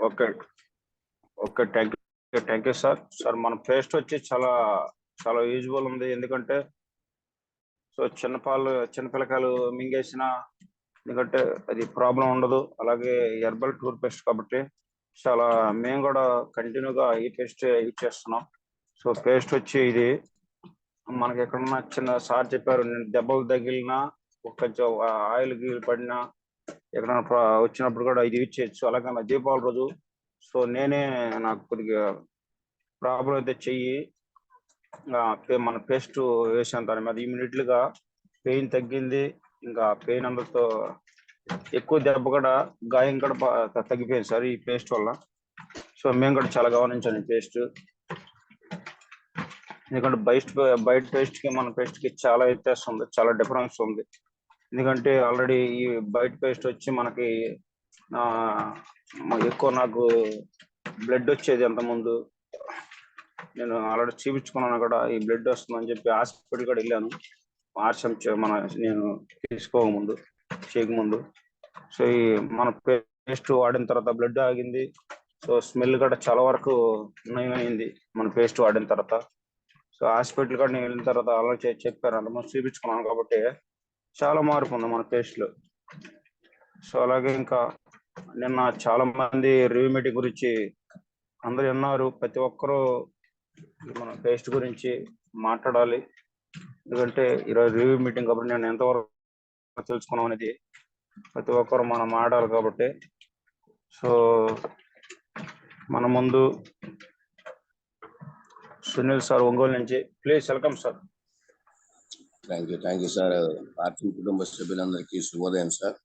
Okay okay thank you sir మన paste వచ్చి చాలా చాలా యూజ్ఫుల్ ఉంది. ఎందుకంటే సో చిన్నపిల్లకాయలు మింగేసిన, ఎందుకంటే అది ప్రాబ్లం ఉండదు. అలాగే హెర్బల్ టూత్ పేస్ట్ కాబట్టి చాలా మేము కూడా కంటిన్యూగా ఈ పేస్ట్ యూజ్ చేస్తున్నాం. సో పేస్ట్ వచ్చి ఇది మనకి ఎక్కడన్నా చిన్న సార్ చెప్పారు, నేను దెబ్బలు తగిలినా కొంచెం ఆయిల్ గీలు పడినా ఎక్కడైనా వచ్చినప్పుడు కూడా ఇది యూజ్ చేయొచ్చు. అలాగే నా దీపావళి రోజు సో నేనే నాకు కొద్దిగా ప్రాబ్లం అయితే చెయ్యి మన పేస్ట్ వేసాను దాని మీద, ఇమీడియట్లీగా పెయిన్ తగ్గింది. ఇంకా పెయిన్ అందరితో ఎక్కువ దెబ్బ కూడా గాయం కూడా తగ్గిపోయింది సార్ ఈ పేస్ట్ వల్ల. సో మేము కూడా చాలా గమనించాను ఈ పేస్ట్. ఎందుకంటే బయట పేస్ట్ కి మన పేస్ట్ కి చాలా వ్యత్యాసం ఉంది, చాలా డిఫరెన్స్ ఉంది. ఎందుకంటే ఆల్రెడీ ఈ బయట పేస్ట్ వచ్చి మనకి ఎక్కువ నాకు బ్లడ్ వచ్చేది అంతకుముందు. నేను ఆల్రెడీ చూపించుకున్నాను కూడా, ఈ బ్లడ్ వస్తుందని చెప్పి హాస్పిటల్ కూడా వెళ్ళాను ఆర్షం నేను తీసుకోకముందు చేయకముందు. సో ఈ మన పేస్ట్ వాడిన తర్వాత బ్లడ్ ఆగింది. సో స్మెల్ కూడా చాలా వరకు నయమైంది మన పేస్ట్ వాడిన తర్వాత. సో హాస్పిటల్ కూడా నేను వెళ్ళిన తర్వాత ఆల్రెడీ చెప్పారు, అంతమంది చూపించుకున్నాను కాబట్టి చాలా మార్పు ఉంది మన పేస్ట్లో. సో అలాగే ఇంకా నిన్న చాలా మంది రివ్యూ మీటింగ్ గురించి అందరు విన్నారు. ప్రతి ఒక్కరూ మన పేస్ట్ గురించి మాట్లాడాలి. ఎందుకంటే ఈరోజు రివ్యూ మీటింగ్ కాబట్టి నేను ఎంతవరకు తెలుసుకున్నాం అనేది ప్రతి ఒక్కరు మనం మాట్లాడాలి కాబట్టి. సో మన ముందు సునీల్ సార్ ఒంగోలు నుంచి, please welcome sir. Thank you sir. Party కుటుంబ సభ్యులందరికీ శుభోదయం సార్.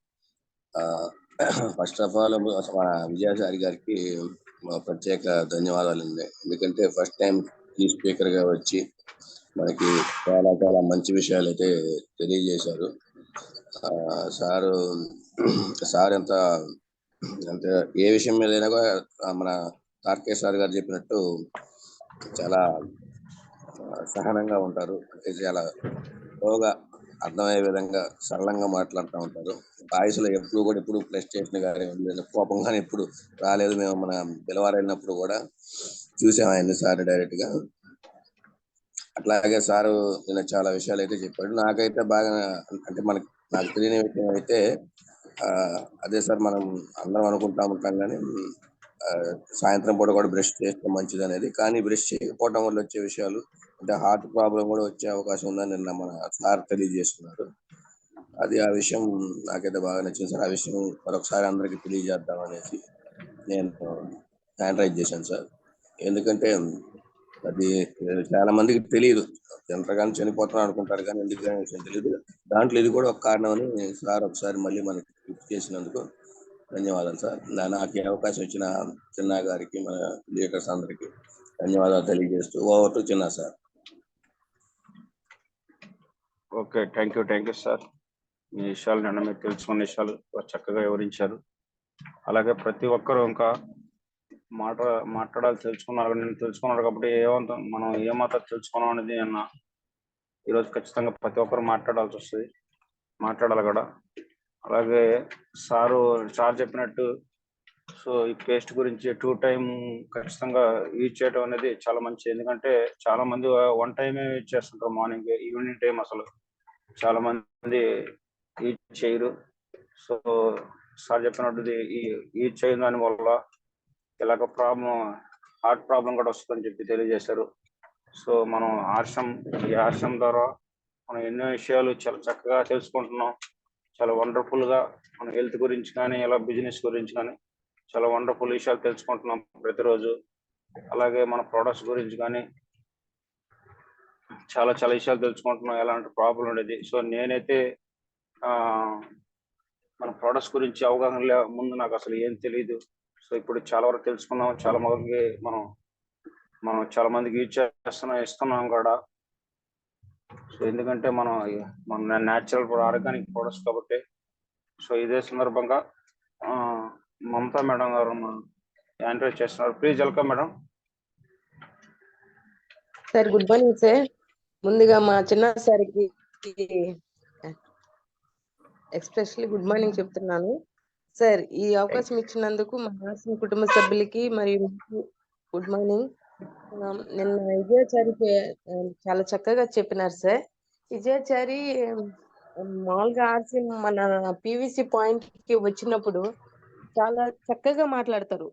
ఫస్ట్ ఆఫ్ ఆల్ మన విజయసారి గారికి ప్రత్యేక ధన్యవాదాలు అండి. ఎందుకంటే ఫస్ట్ టైం ఈ స్పీకర్ గా వచ్చి మనకి చాలా చాలా మంచి విషయాలు అయితే తెలియజేశారు. సార్ ఎంత ఏ విషయం మీద అయినా కూడా మన తార్కే సార్ గారు చెప్పినట్టు చాలా సహనంగా ఉంటారు. అంటే చాలా స్లోగా అర్థమయ్యే విధంగా సరళంగా మాట్లాడుతూ ఉంటారు. వాయిస్లో ఎప్పుడు ఫ్రస్ట్రేషన్ కానీ కోపం కానీ ఎప్పుడు రాలేదు. మేము మన పిలవారైనప్పుడు కూడా చూసాం ఆయన్ని సార్ డైరెక్ట్ గా. అట్లాగే సారు నిన్న చాలా విషయాలు అయితే చెప్పాడు. నాకైతే బాగా అంటే నాకు తెలియని విషయం అయితే అదే సార్, మనం అందరం అనుకుంటా ఉంటాం కానీ సాయంత్రం పూట కూడా బ్రష్ చేస్తే మంచిది అనేది. కానీ బ్రష్ చేయకపోవడం వల్ల వచ్చే విషయాలు అంటే హార్ట్ ప్రాబ్లం కూడా వచ్చే అవకాశం ఉందని నిన్న మన సార్ తెలియజేస్తున్నారు. ఆ విషయం నాకైతే బాగా నచ్చింది సార్. ఆ విషయం మరొకసారి అందరికి తెలియజేద్దాం అనేసి నేను హ్యాండ్ రైజ్ చేశాను సార్. ఎందుకంటే అది చాలా మందికి తెలియదు. జనరల్గానే చనిపోతున్నాం అనుకుంటారు కానీ ఎందుకనే విషయం తెలియదు. దాంట్లో ఇది కూడా ఒక కారణం అని సార్ ఒకసారి మళ్ళీ మనకి గుర్తు చేసినందుకు ధన్యవాదాలు సార్. నాకు అవకాశం ఇచ్చిన చిన్న గారికి, మన లీడర్స్ అందరికి ధన్యవాదాలు తెలియజేస్తూ over to Chinna sir. Okay thank you sir. మీ విషయాలు నిన్న మీరు తెలుసుకున్న విషయాలు చక్కగా వివరించారు. అలాగే ప్రతి ఒక్కరూ ఇంకా మాట్లాడాలి తెలుసుకున్నారు. నేను తెలుసుకున్నారు కాబట్టి మనం ఏమాత్రం తెలుసుకున్నాం అనేది నిన్న ఈరోజు ఖచ్చితంగా ప్రతి ఒక్కరు మాట్లాడాల్సి వస్తుంది, మాట్లాడాలి కూడా. అలాగే సార్ చెప్పినట్టు సో ఈ పేస్ట్ గురించి 2 టైమ్ ఖచ్చితంగా యూజ్ చేయడం అనేది చాలా మంచిది. ఎందుకంటే చాలా మంది 1 టైమే యూజ్ చేస్తుంటారు, మార్నింగ్ ఈవినింగ్ టైం అసలు చాలా మంది యూజ్ చేయరు. సో సార్ చెప్పినట్టు యూజ్ చేయడం దాని వల్ల ఇలాగ హార్ట్ ప్రాబ్లం కూడా వస్తుందని చెప్పి తెలియజేశారు. సో మనం ఈ ఆర్షం ద్వారా మనం ఎన్నో విషయాలు చాలా చక్కగా తెలుసుకుంటున్నాం. చాలా వండర్ఫుల్ గా మన హెల్త్ గురించి కానీ ఇలా బిజినెస్ గురించి కానీ చాలా వండర్ఫుల్ విషయాలు తెలుసుకుంటున్నాం ప్రతిరోజు. అలాగే మన ప్రొడక్ట్స్ గురించి కానీ చాలా చాలా విషయాలు తెలుసుకుంటున్నాం, ఎలాంటి ప్రాబ్లం ఉండేది. సో నేనైతే మన ప్రొడక్ట్స్ గురించి అవగాహన ముందు నాకు అసలు ఏం తెలియదు. సో ఇప్పుడు చాలా వరకు తెలుసుకున్నాం. చాలా మందికి మనం చాలా మందికి యూజ్ ఇస్తున్నాం కూడా. సో ఎందుకంటే మన న్యాచురల్ ఆర్గానిక్ ప్రొడక్ట్స్ కాబట్టి. సో ఇదే సందర్భంగా మమతా మేడం గారు ఎంకరేజ్ చేస్తున్నారు. Please welcome madam. Sir good morning sir. ముందుగా మా చిన్న సార్కి ఎక్స్ప్రెస్లీ గుడ్ మార్నింగ్ చెప్తున్నాను. సార్ ఈ అవకాశం ఇచ్చినందుకు మా హాస్టల్ కుటుంబ సభ్యులకి మరియు మీకు గుడ్ మార్నింగ్. నిన్న విజయాచారి చాలా చక్కగా చెప్పినారు సార్. విజయాచారి మామూలుగా ఆర్సి మన పివిసి పాయింట్ కి వచ్చినప్పుడు చాలా చక్కగా మాట్లాడతారు.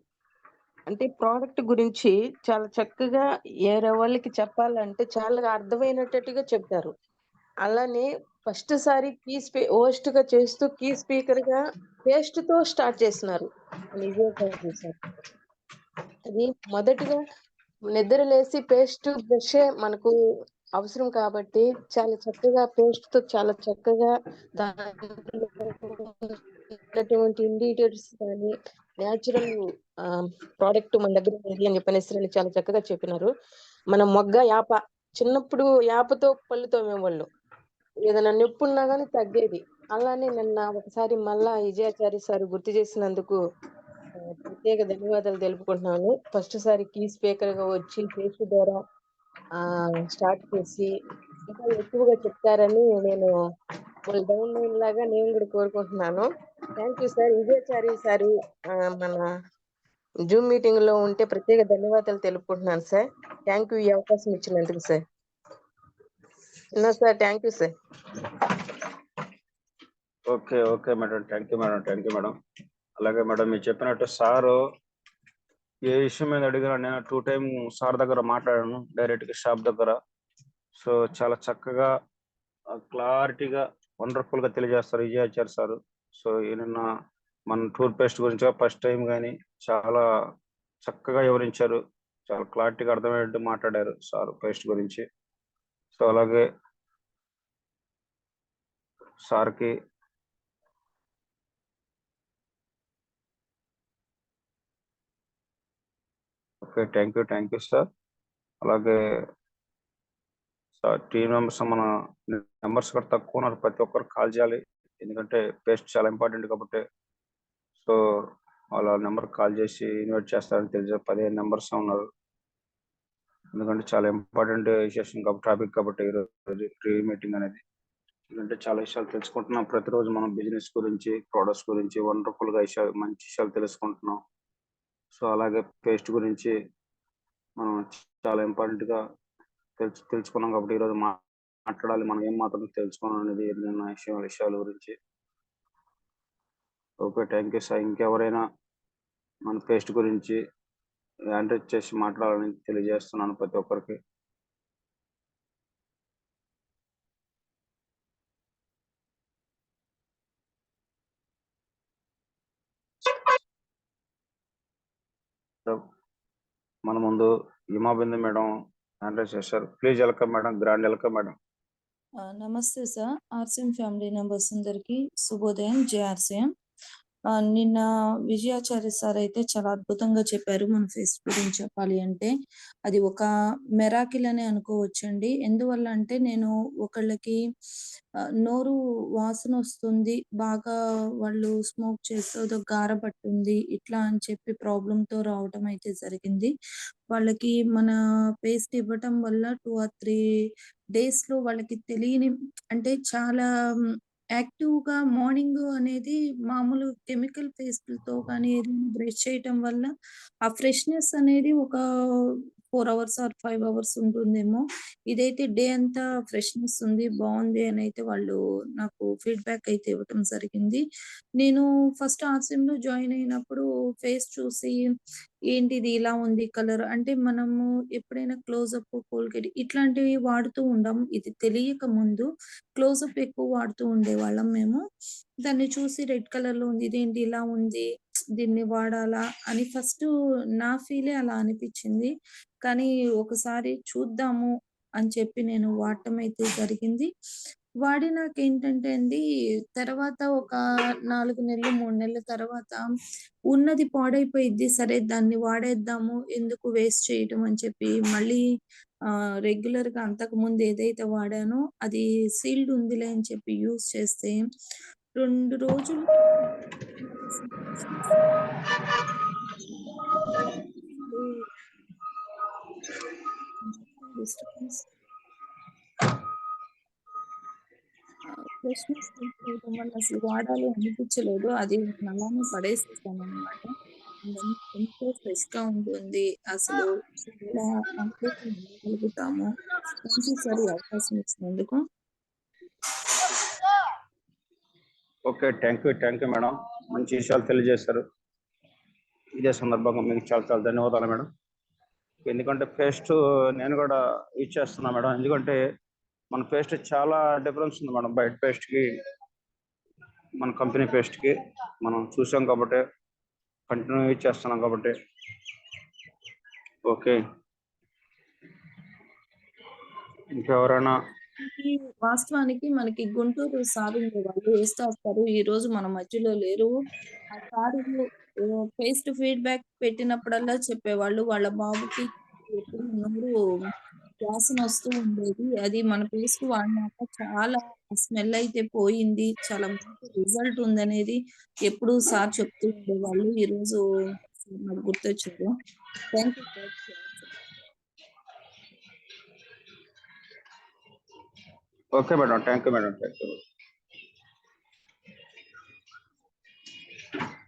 అంటే ప్రోడక్ట్ గురించి చాలా చక్కగా వేరే వాళ్ళకి చెప్పాలంటే చాలా అర్థమైనట్టుగా చెప్తారు. అలానే ఫస్ట్ సారి హోస్ట్ గా చేస్తూ కీ స్పీకర్ గా పేస్ట్ తో స్టార్ట్ చేసినారు విజయసాయి సార్. అది మొదటిగా నిద్ర లేసి పేస్ట్ బ్రష్ మనకు అవసరం కాబట్టి చాలా చక్కగా పేస్ట్ తో చాలా చక్కగా దాంట్లో ఉన్నటువంటి ఇంగ్రీడియంట్స్ కానీ న్యాచురల్ ప్రోడక్ట్ మన దగ్గర ఉంది అని చెప్పనేసి చాలా చక్కగా చెప్పినారు. మన మొగ్గ యాప చిన్నప్పుడు యాపతో పళ్ళు తోమేవాళ్ళు, ఏదైనా నొప్పి ఉన్నా కానీ తగ్గేది. అలానే నిన్న ఒకసారి మళ్ళా విజయాచారి సార్ గుర్తు చేసినందుకు ప్రత్యేక ధన్యవాదాలు తెలుపుకుంటున్నాను. ఫస్ట్ సారి కీ స్పీకర్ గా వచ్చి పేస్ట్ ద్వారా స్టార్ట్ చేసి ఇంకా ఎక్కువగా చెప్తారని నేను డౌన్ లైన్ లాగా నేను కూడా కోరుకుంటున్నాను. Thank you sir. Vijayachari sir మన జూమ్ మీటింగ్ లో ఉంటే ప్రత్యేక ధన్యవాదాలు తెలుపుకుంటున్నాను సార్. థ్యాంక్ యూ ఈ అవకాశం ఇచ్చినందుకు sir. Sir thank you sir. Okay okay madam, thank you madam, thank you madam. అలాగే మేడం మీరు చెప్పినట్టు సారు ఏ విషయం మీద అడిగినా నేను 2 టైమ్ సార్ దగ్గర మాట్లాడాను డైరెక్ట్ గా షాప్ దగ్గర. సో చాలా చక్కగా క్లారిటీగా వండర్ఫుల్ గా తెలియజేస్తారు విజయాచారి సార్. సో ఈయన మన టూత్ పేస్ట్ గురించి ఫస్ట్ టైం కానీ చాలా చక్కగా వివరించారు, చాలా క్లారిటీగా అర్థమయ్యేట్టు మాట్లాడారు సార్ పేస్ట్ గురించి. సో అలాగే సార్కి ఓకే థ్యాంక్ యూ సార్. అలాగే సార్ టీం మెంబర్స్ మన నెంబర్స్ కూడా తక్కువ ఉన్నారు, ప్రతి ఒక్కరు కాల్ చేయాలి ఎందుకంటే పేస్ట్ చాలా ఇంపార్టెంట్ కాబట్టి. సో వాళ్ళ నెంబర్ కాల్ చేసి ఇన్వైట్ చేస్తారని తెలిసి 15 నెంబర్స్ ఉన్నారు, ఎందుకంటే చాలా ఇంపార్టెంట్ సెషన్ కాబట్టి టాపిక్ కాబట్టి ఈరోజు ప్రీ మీటింగ్ అనేది. ఎందుకంటే చాలా విషయాలు తెలుసుకుంటున్నాం ప్రతిరోజు మనం బిజినెస్ గురించి, ప్రొడక్ట్స్ గురించి వండర్ఫుల్ గా విషయాలు మంచి విషయాలు తెలుసుకుంటున్నాం. సో అలాగే పేస్ట్ గురించి మనం చాలా ఇంపార్టెంట్ గా తెలుసుకున్నాం కాబట్టి ఈరోజు మాట్లాడాలి, మనం ఏం మాత్రం తెలుసుకోవడం అనేది విషయాల గురించి. Okay thank you sir. ఇంకెవరైనా మన పేస్ట్ గురించి యాండ్రేజ్ చేసి మాట్లాడాలని తెలియజేస్తున్నాను ప్రతి ఒక్కరికి. మన ముందు హిమాబిందు మేడం యాండ్రేజ్ చేశారు. Please welcome madam, grand welcome madam. నమస్తే సార్. ఆర్సిఎం ఫ్యామిలీ మెంబర్స్ అందరికి శుభోదయం. జేఆర్సిఎం. నిన్న విజయాచార్య సార్ అయితే చాలా అద్భుతంగా చెప్పారు. మన ఫేస్ గురించి చెప్పాలి అంటే అది ఒక మెరాకిల్ అని అనుకోవచ్చండి. ఎందువల్ల అంటే నేను ఒకళ్ళకి నోరు వాసన వస్తుంది, బాగా వాళ్ళు స్మోక్ చేస్తే గార పట్టుంది ఇట్లా అని చెప్పి ప్రాబ్లంతో రావటం అయితే జరిగింది. వాళ్ళకి మన పేస్ట్ ఇవ్వటం వల్ల 2 or 3 డేస్ లో వాళ్ళకి తెలియని అంటే చాలా యాక్టివ్ గా మార్నింగ్ అనేది మామూలు కెమికల్ పేస్ట్లతో కానీ ఏదైనా బ్రష్ చేయటం వల్ల ఆ ఫ్రెష్నెస్ అనేది ఒక 4 hours or 5 hours ఉంటుందేమో. ఇదైతే డే అంతా ఫ్రెష్నెస్ ఉంది, బాగుంది అని అయితే వాళ్ళు నాకు ఫీడ్బ్యాక్ అయితే ఇవ్వటం జరిగింది. నేను ఫస్ట్ ఆర్సిఎం లో జాయిన్ అయినప్పుడు ఫేస్ చూసి ఏంటిది ఇలా ఉంది కలర్ అంటే మనము ఎప్పుడైనా క్లోజప్, కోల్గేట్ ఇట్లాంటివి వాడుతూ ఉండం. ఇది తెలియక ముందు క్లోజప్ ఎక్కువ వాడుతూ ఉండేవాళ్ళం మేము. దాన్ని చూసి రెడ్ కలర్ లో ఉంది, ఇదేంటి ఇలా ఉంది, దీన్ని వాడాలా అని ఫస్ట్ నా ఫీలే అలా అనిపించింది. కానీ ఒకసారి చూద్దాము అని చెప్పి నేను వాడటం అయితే జరిగింది. వాడినాకేంటంటే అండి తర్వాత ఒక 4 నెలలు 3 నెలల తర్వాత ఉన్నది పాడైపోయిద్ది, సరే దాన్ని వాడేద్దాము ఎందుకు వేస్ట్ చేయటం అని చెప్పి మళ్ళీ రెగ్యులర్ గా అంతకు ముందు ఏదైతే వాడానో అది సీల్డ్ ఉందిలే అని చెప్పి యూజ్ చేస్తే 2 రోజులు ఫ్రెష్నెస్ తీసుకోవడం వల్ల అసలు వాడాలి అనిపించలేదు. అది అలానే పడేసేసాను అనమాట. ఎంతో ఫ్రెష్ గా ఉంటుంది. అసలు చాలా కంఫర్ట్ ఉండగలుగుతాము. థ్యాంక్ యూ సార్ ఈ అవకాశం ఇచ్చినందుకు. Okay, thank you madam. మంచి విషయాలు తెలియజేశారు. ఇదే సందర్భంగా మీకు చాలా చాలా ధన్యవాదాలు మేడం. ఎందుకంటే పేస్ట్ నేను కూడా యూజ్ చేస్తున్నా మేడం. ఎందుకంటే మన పేస్ట్ చాలా డిఫరెన్స్ ఉంది మేడం. బయట పేస్ట్కి మన కంపెనీ పేస్ట్కి మనం చూసాం కాబట్టి కంటిన్యూ యూజ్ చేస్తున్నాం కాబట్టి. ఓకే, ఇంకెవరైనా? వాస్తవానికి మనకి గుంటూరు సార్ ఉండేవాళ్ళు, ఏస్టాఫ్ సారు. ఈ రోజు మన మధ్యలో లేరు. ఆ సారు పేస్ట్ ఫీడ్బ్యాక్ పెట్టినప్పుడల్లా చెప్పేవాళ్ళు వాళ్ళ బాబుకి ఎప్పుడు నోరు వాసన వస్తూ ఉండేది. అది మన పేస్ట్ వాడినాక చాలా స్మెల్ అయితే పోయింది. చాలా మంచి రిజల్ట్ ఉందనేది ఎప్పుడు సార్ చెప్తూ ఉండేవాళ్ళు. ఈ రోజు నాకు గుర్తొచ్చారు. Thank you sir. Okay madam, thank you madam.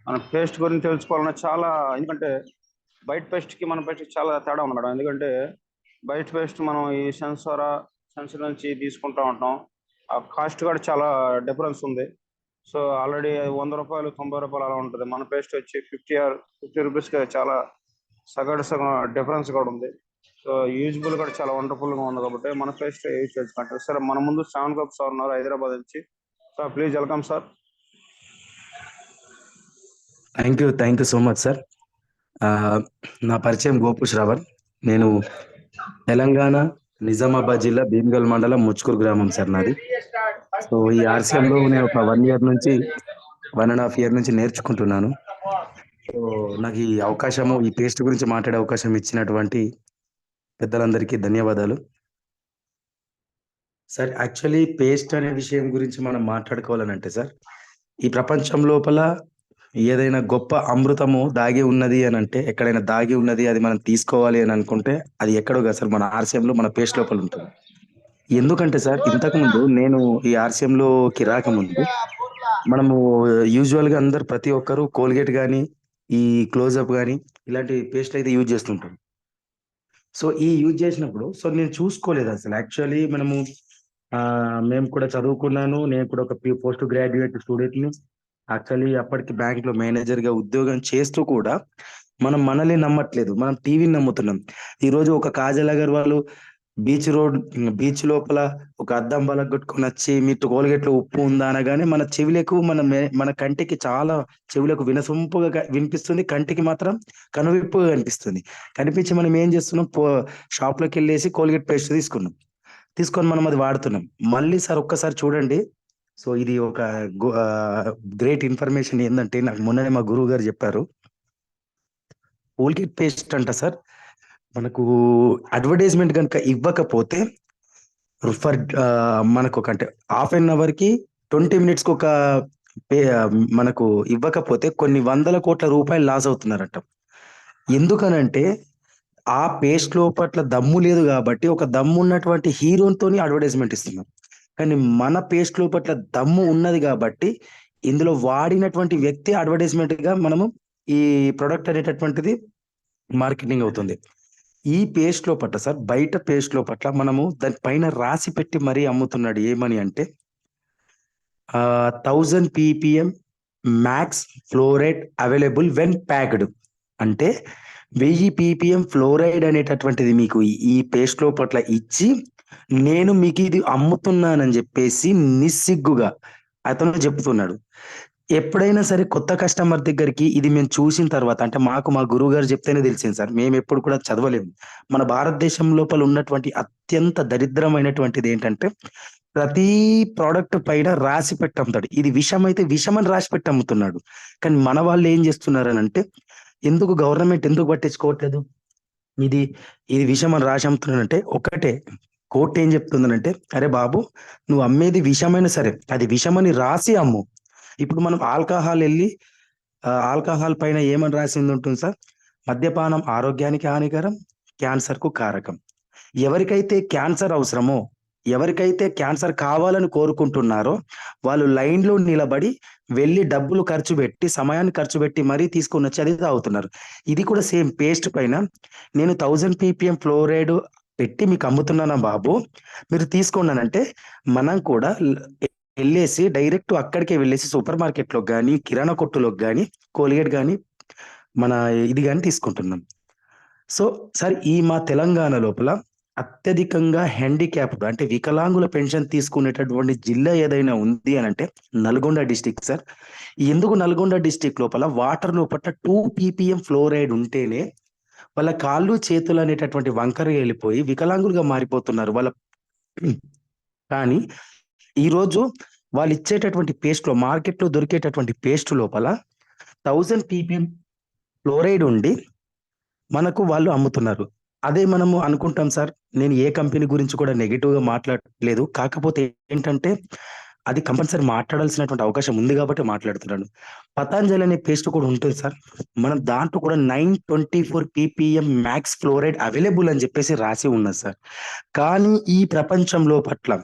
మన పేస్ట్ గురించి తెలుసుకోవాలన్నా చాలా, ఎందుకంటే బయట పేస్ట్కి మన పేస్ట్కి చాలా తేడా ఉంది మేడం. ఎందుకంటే బయట పేస్ట్ మనం ఈ సెన్సర్ నుంచి తీసుకుంటా ఉంటాం. ఆ కాస్ట్ కూడా చాలా డిఫరెన్స్ ఉంది. సో ఆల్రెడీ 100 రూపాయలు 90 రూపాయలు అలా ఉంటుంది. మన పేస్ట్ వచ్చి 50 రూపీస్కి చాలా సగం డిఫరెన్స్ కూడా ఉంది. సో యూజ్బుల్ కూడా చాలా వండర్ఫుల్గా ఉంది కాబట్టి మన పేస్ట్ యూజ్ చేసుకుంటారు. సార్ మన ముందు శ్రావణ్ గోప్ సార్ ఉన్నారు, హైదరాబాద్ నుంచి. Sir please welcome sir. Thank you so much sir. నా పరిచయం గోపు శ్రావణ్. నేను తెలంగాణ నిజామాబాద్ జిల్లా భీమ్గల్ మండలం ముచ్కూరు గ్రామం సార్ నాది. సో ఈ ఆర్సీఎంలో నేను ఒక 1.5 year నుంచి నేర్చుకుంటున్నాను. సో నాకు ఈ అవకాశము, ఈ పేస్ట్ గురించి మాట్లాడే అవకాశం ఇచ్చినటువంటి పెద్దలందరికీ ధన్యవాదాలు సార్. యాక్చువల్లీ పేస్ట్ అనే విషయం గురించి మనం మాట్లాడుకోవాలనంటే సార్, ఈ ప్రపంచం లోపల ఏదైనా గొప్ప అమృతము దాగి ఉన్నది అని అంటే, ఎక్కడైనా దాగి ఉన్నది అది మనం తీసుకోవాలి అని అనుకుంటే అది ఎక్కడో కాదు సార్, మన ఆర్సీఎంలో మన పేస్ట్ లోపల ఉంటుంది. ఎందుకంటే సార్, ఇంతకుముందు నేను ఈ ఆర్సీఎంలోకి రాకముందు మనము యూజువల్గా అందరు ప్రతి ఒక్కరు కోల్గేట్ కానీ ఈ క్లోజప్ కానీ ఇలాంటి పేస్ట్ అయితే యూజ్ చేస్తుంటాం. సో ఈ యూజ్ చేసినప్పుడు సో నేను చూసుకోలేదు అసలు. యాక్చువల్లీ మేము కూడా చదువుకున్నాను. నేను కూడా ఒక పోస్ట్ గ్రాడ్యుయేట్ స్టూడెంట్ని. యాక్చువల్లీ అప్పటికి బ్యాంక్లో మేనేజర్గా ఉద్యోగం చేస్తూ కూడా మనం మనల్ని నమ్మట్లేదు, మనం టీవీని నమ్ముతున్నాం. ఈరోజు ఒక కాజల్ అగర్వాల్ బీచ్ లోపల ఒక అద్దం బలగొట్టుకుని వచ్చి మీరు కోల్గేట్లో ఉప్పు ఉందా అనగానే మన చెవులకు మన కంటికి చాలా చెవులకు వినసొంపుగా వినిపిస్తుంది, కంటికి మాత్రం కనువిప్పుగా కనిపిస్తుంది. కనిపించి మనం ఏం చేస్తున్నాం, షాప్లోకి వెళ్ళేసి కోల్గేట్ పేస్ట్ తీసుకొని మనం అది వాడుతున్నాం. మళ్ళీ సార్ ఒక్కసారి చూడండి. సో ఇది ఒక గ్రేట్ ఇన్ఫర్మేషన్ ఏంటంటే, నాకు మొన్ననే మా గురువు గారు చెప్పారు, కోల్గేట్ పేస్ట్ అంట సార్ మనకు అడ్వర్టైజ్మెంట్ కనుక ఇవ్వకపోతే ఫర్ మనకు అంటే ½ 20 minutesకి ఒక మనకు ఇవ్వకపోతే కొన్ని 100 కోట్ల రూపాయలు లాస్ అవుతున్నారట. ఎందుకనంటే ఆ పేస్ట్ లోపట్ల దమ్ము లేదు కాబట్టి ఒక దమ్ము ఉన్నటువంటి హీరోతోని అడ్వర్టైజ్మెంట్ ఇస్తున్నారు. కానీ మన పేస్ట్ లోపట్ల దమ్ము ఉన్నది కాబట్టి ఇందులో వాడినటువంటి వ్యక్తి అడ్వర్టైజ్మెంట్ గా మనము ఈ ప్రొడక్ట్ అనేటటువంటిది మార్కెటింగ్ అవుతుంది. ఈ పేస్ట్ లోపట్ల సార్, బయట పేస్ట్ లోపట్ల మనము దానిపైన రాసి పెట్టి మరీ అమ్ముతున్నాడు. ఏమని అంటే 1000 ppm max fluoride available when packed అంటే 1000 ppm ఫ్లోరైడ్ అనేటటువంటిది మీకు ఈ పేస్ట్ లోపట్ల ఇచ్చి నేను మీకు ఇది అమ్ముతున్నానని చెప్పేసి నిస్సిగ్గుగా అతను చెప్తున్నాడు. ఎప్పుడైనా సరే కొత్త కస్టమర్ దగ్గరికి ఇది మేము చూసిన తర్వాత, అంటే మాకు మా గురువు గారు చెప్తేనే తెలిసింది సార్, మేము ఎప్పుడు కూడా చదవలేము. మన భారతదేశం లోపల ఉన్నటువంటి అత్యంత దరిద్రమైనటువంటిది ఏంటంటే ప్రతి ప్రోడక్ట్ పైన రాసి పెట్టి అమ్ముతాడు. ఇది విషం అయితే విషం అని రాసి పెట్టి అమ్ముతున్నాడు. కానీ మన వాళ్ళు ఏం చేస్తున్నారని అంటే, ఎందుకు గవర్నమెంట్ ఎందుకు పట్టించుకోవట్లేదు, ఇది విషం అని రాసి అమ్ముతున్నాడంటే, ఒకటే కోర్టు ఏం చెప్తుందనంటే, అరే బాబు నువ్వు అమ్మేది విషమైనా సరే అది విషమని రాసి అమ్ము. ఇప్పుడు మనం ఆల్కహాల్ పైన ఏమని రాసింది ఉంటుంది సార్, మద్యపానం ఆరోగ్యానికి హానికరం, క్యాన్సర్ కు కారకం. ఎవరికైతే క్యాన్సర్ అవసరమో, ఎవరికైతే క్యాన్సర్ కావాలని కోరుకుంటున్నారో వాళ్ళు లైన్లో నిలబడి వెళ్ళి డబ్బులు ఖర్చు పెట్టి సమయాన్ని ఖర్చు పెట్టి మరీ తీసుకొని వచ్చి అది తాగుతున్నారు. ఇది కూడా సేమ్ పేస్ట్ పైన నేను 1000 ppm ఫ్లోరైడ్ పెట్టి మీకు అమ్ముతున్నానా బాబు, మీరు తీసుకున్నానంటే మనం కూడా వెళ్ళేసి డైరెక్ట్ అక్కడికే వెళ్ళేసి సూపర్ మార్కెట్లోకి కానీ కిరాణా కొట్టులోకి కానీ కోల్గేట్ కానీ మన ఇది కానీ తీసుకుంటున్నాం. సో సార్ ఈ మా తెలంగాణ లోపల అత్యధికంగా హ్యాండిక్యాప్డ్ అంటే వికలాంగుల పెన్షన్ తీసుకునేటటువంటి జిల్లా ఏదైనా ఉంది అని అంటే నల్గొండ డిస్టిక్ సార్. ఎందుకు నల్గొండ డిస్టిక్ లోపల వాటర్ లోపల 2 ppm ఫ్లోరైడ్ ఉంటేనే వాళ్ళ కాళ్ళు చేతులు అనేటటువంటి వంకర వెళ్ళిపోయి వికలాంగులుగా మారిపోతున్నారు వాళ్ళ. కానీ ఈరోజు వాళ్ళు ఇచ్చేటటువంటి పేస్ట్లో మార్కెట్లో దొరికేటటువంటి పేస్ట్ లోపల 1000 ppm ఫ్లోరైడ్ ఉండి మనకు వాళ్ళు అమ్ముతున్నారు. అదే మనము అనుకుంటాం సార్, నేను ఏ కంపెనీ గురించి కూడా నెగిటివ్గా మాట్లాడలేదు, కాకపోతే ఏంటంటే అది కంపల్సరీ మాట్లాడాల్సినటువంటి అవకాశం ఉంది కాబట్టి మాట్లాడుతున్నాను. పతాంజలి అనే పేస్ట్ కూడా ఉంటుంది సార్, మనం దాంట్లో కూడా 924 ppm మ్యాక్స్ ఫ్లోరైడ్ అవైలబుల్ అని చెప్పేసి రాసి ఉన్నది సార్. కానీ ఈ ప్రపంచంలో పట్ల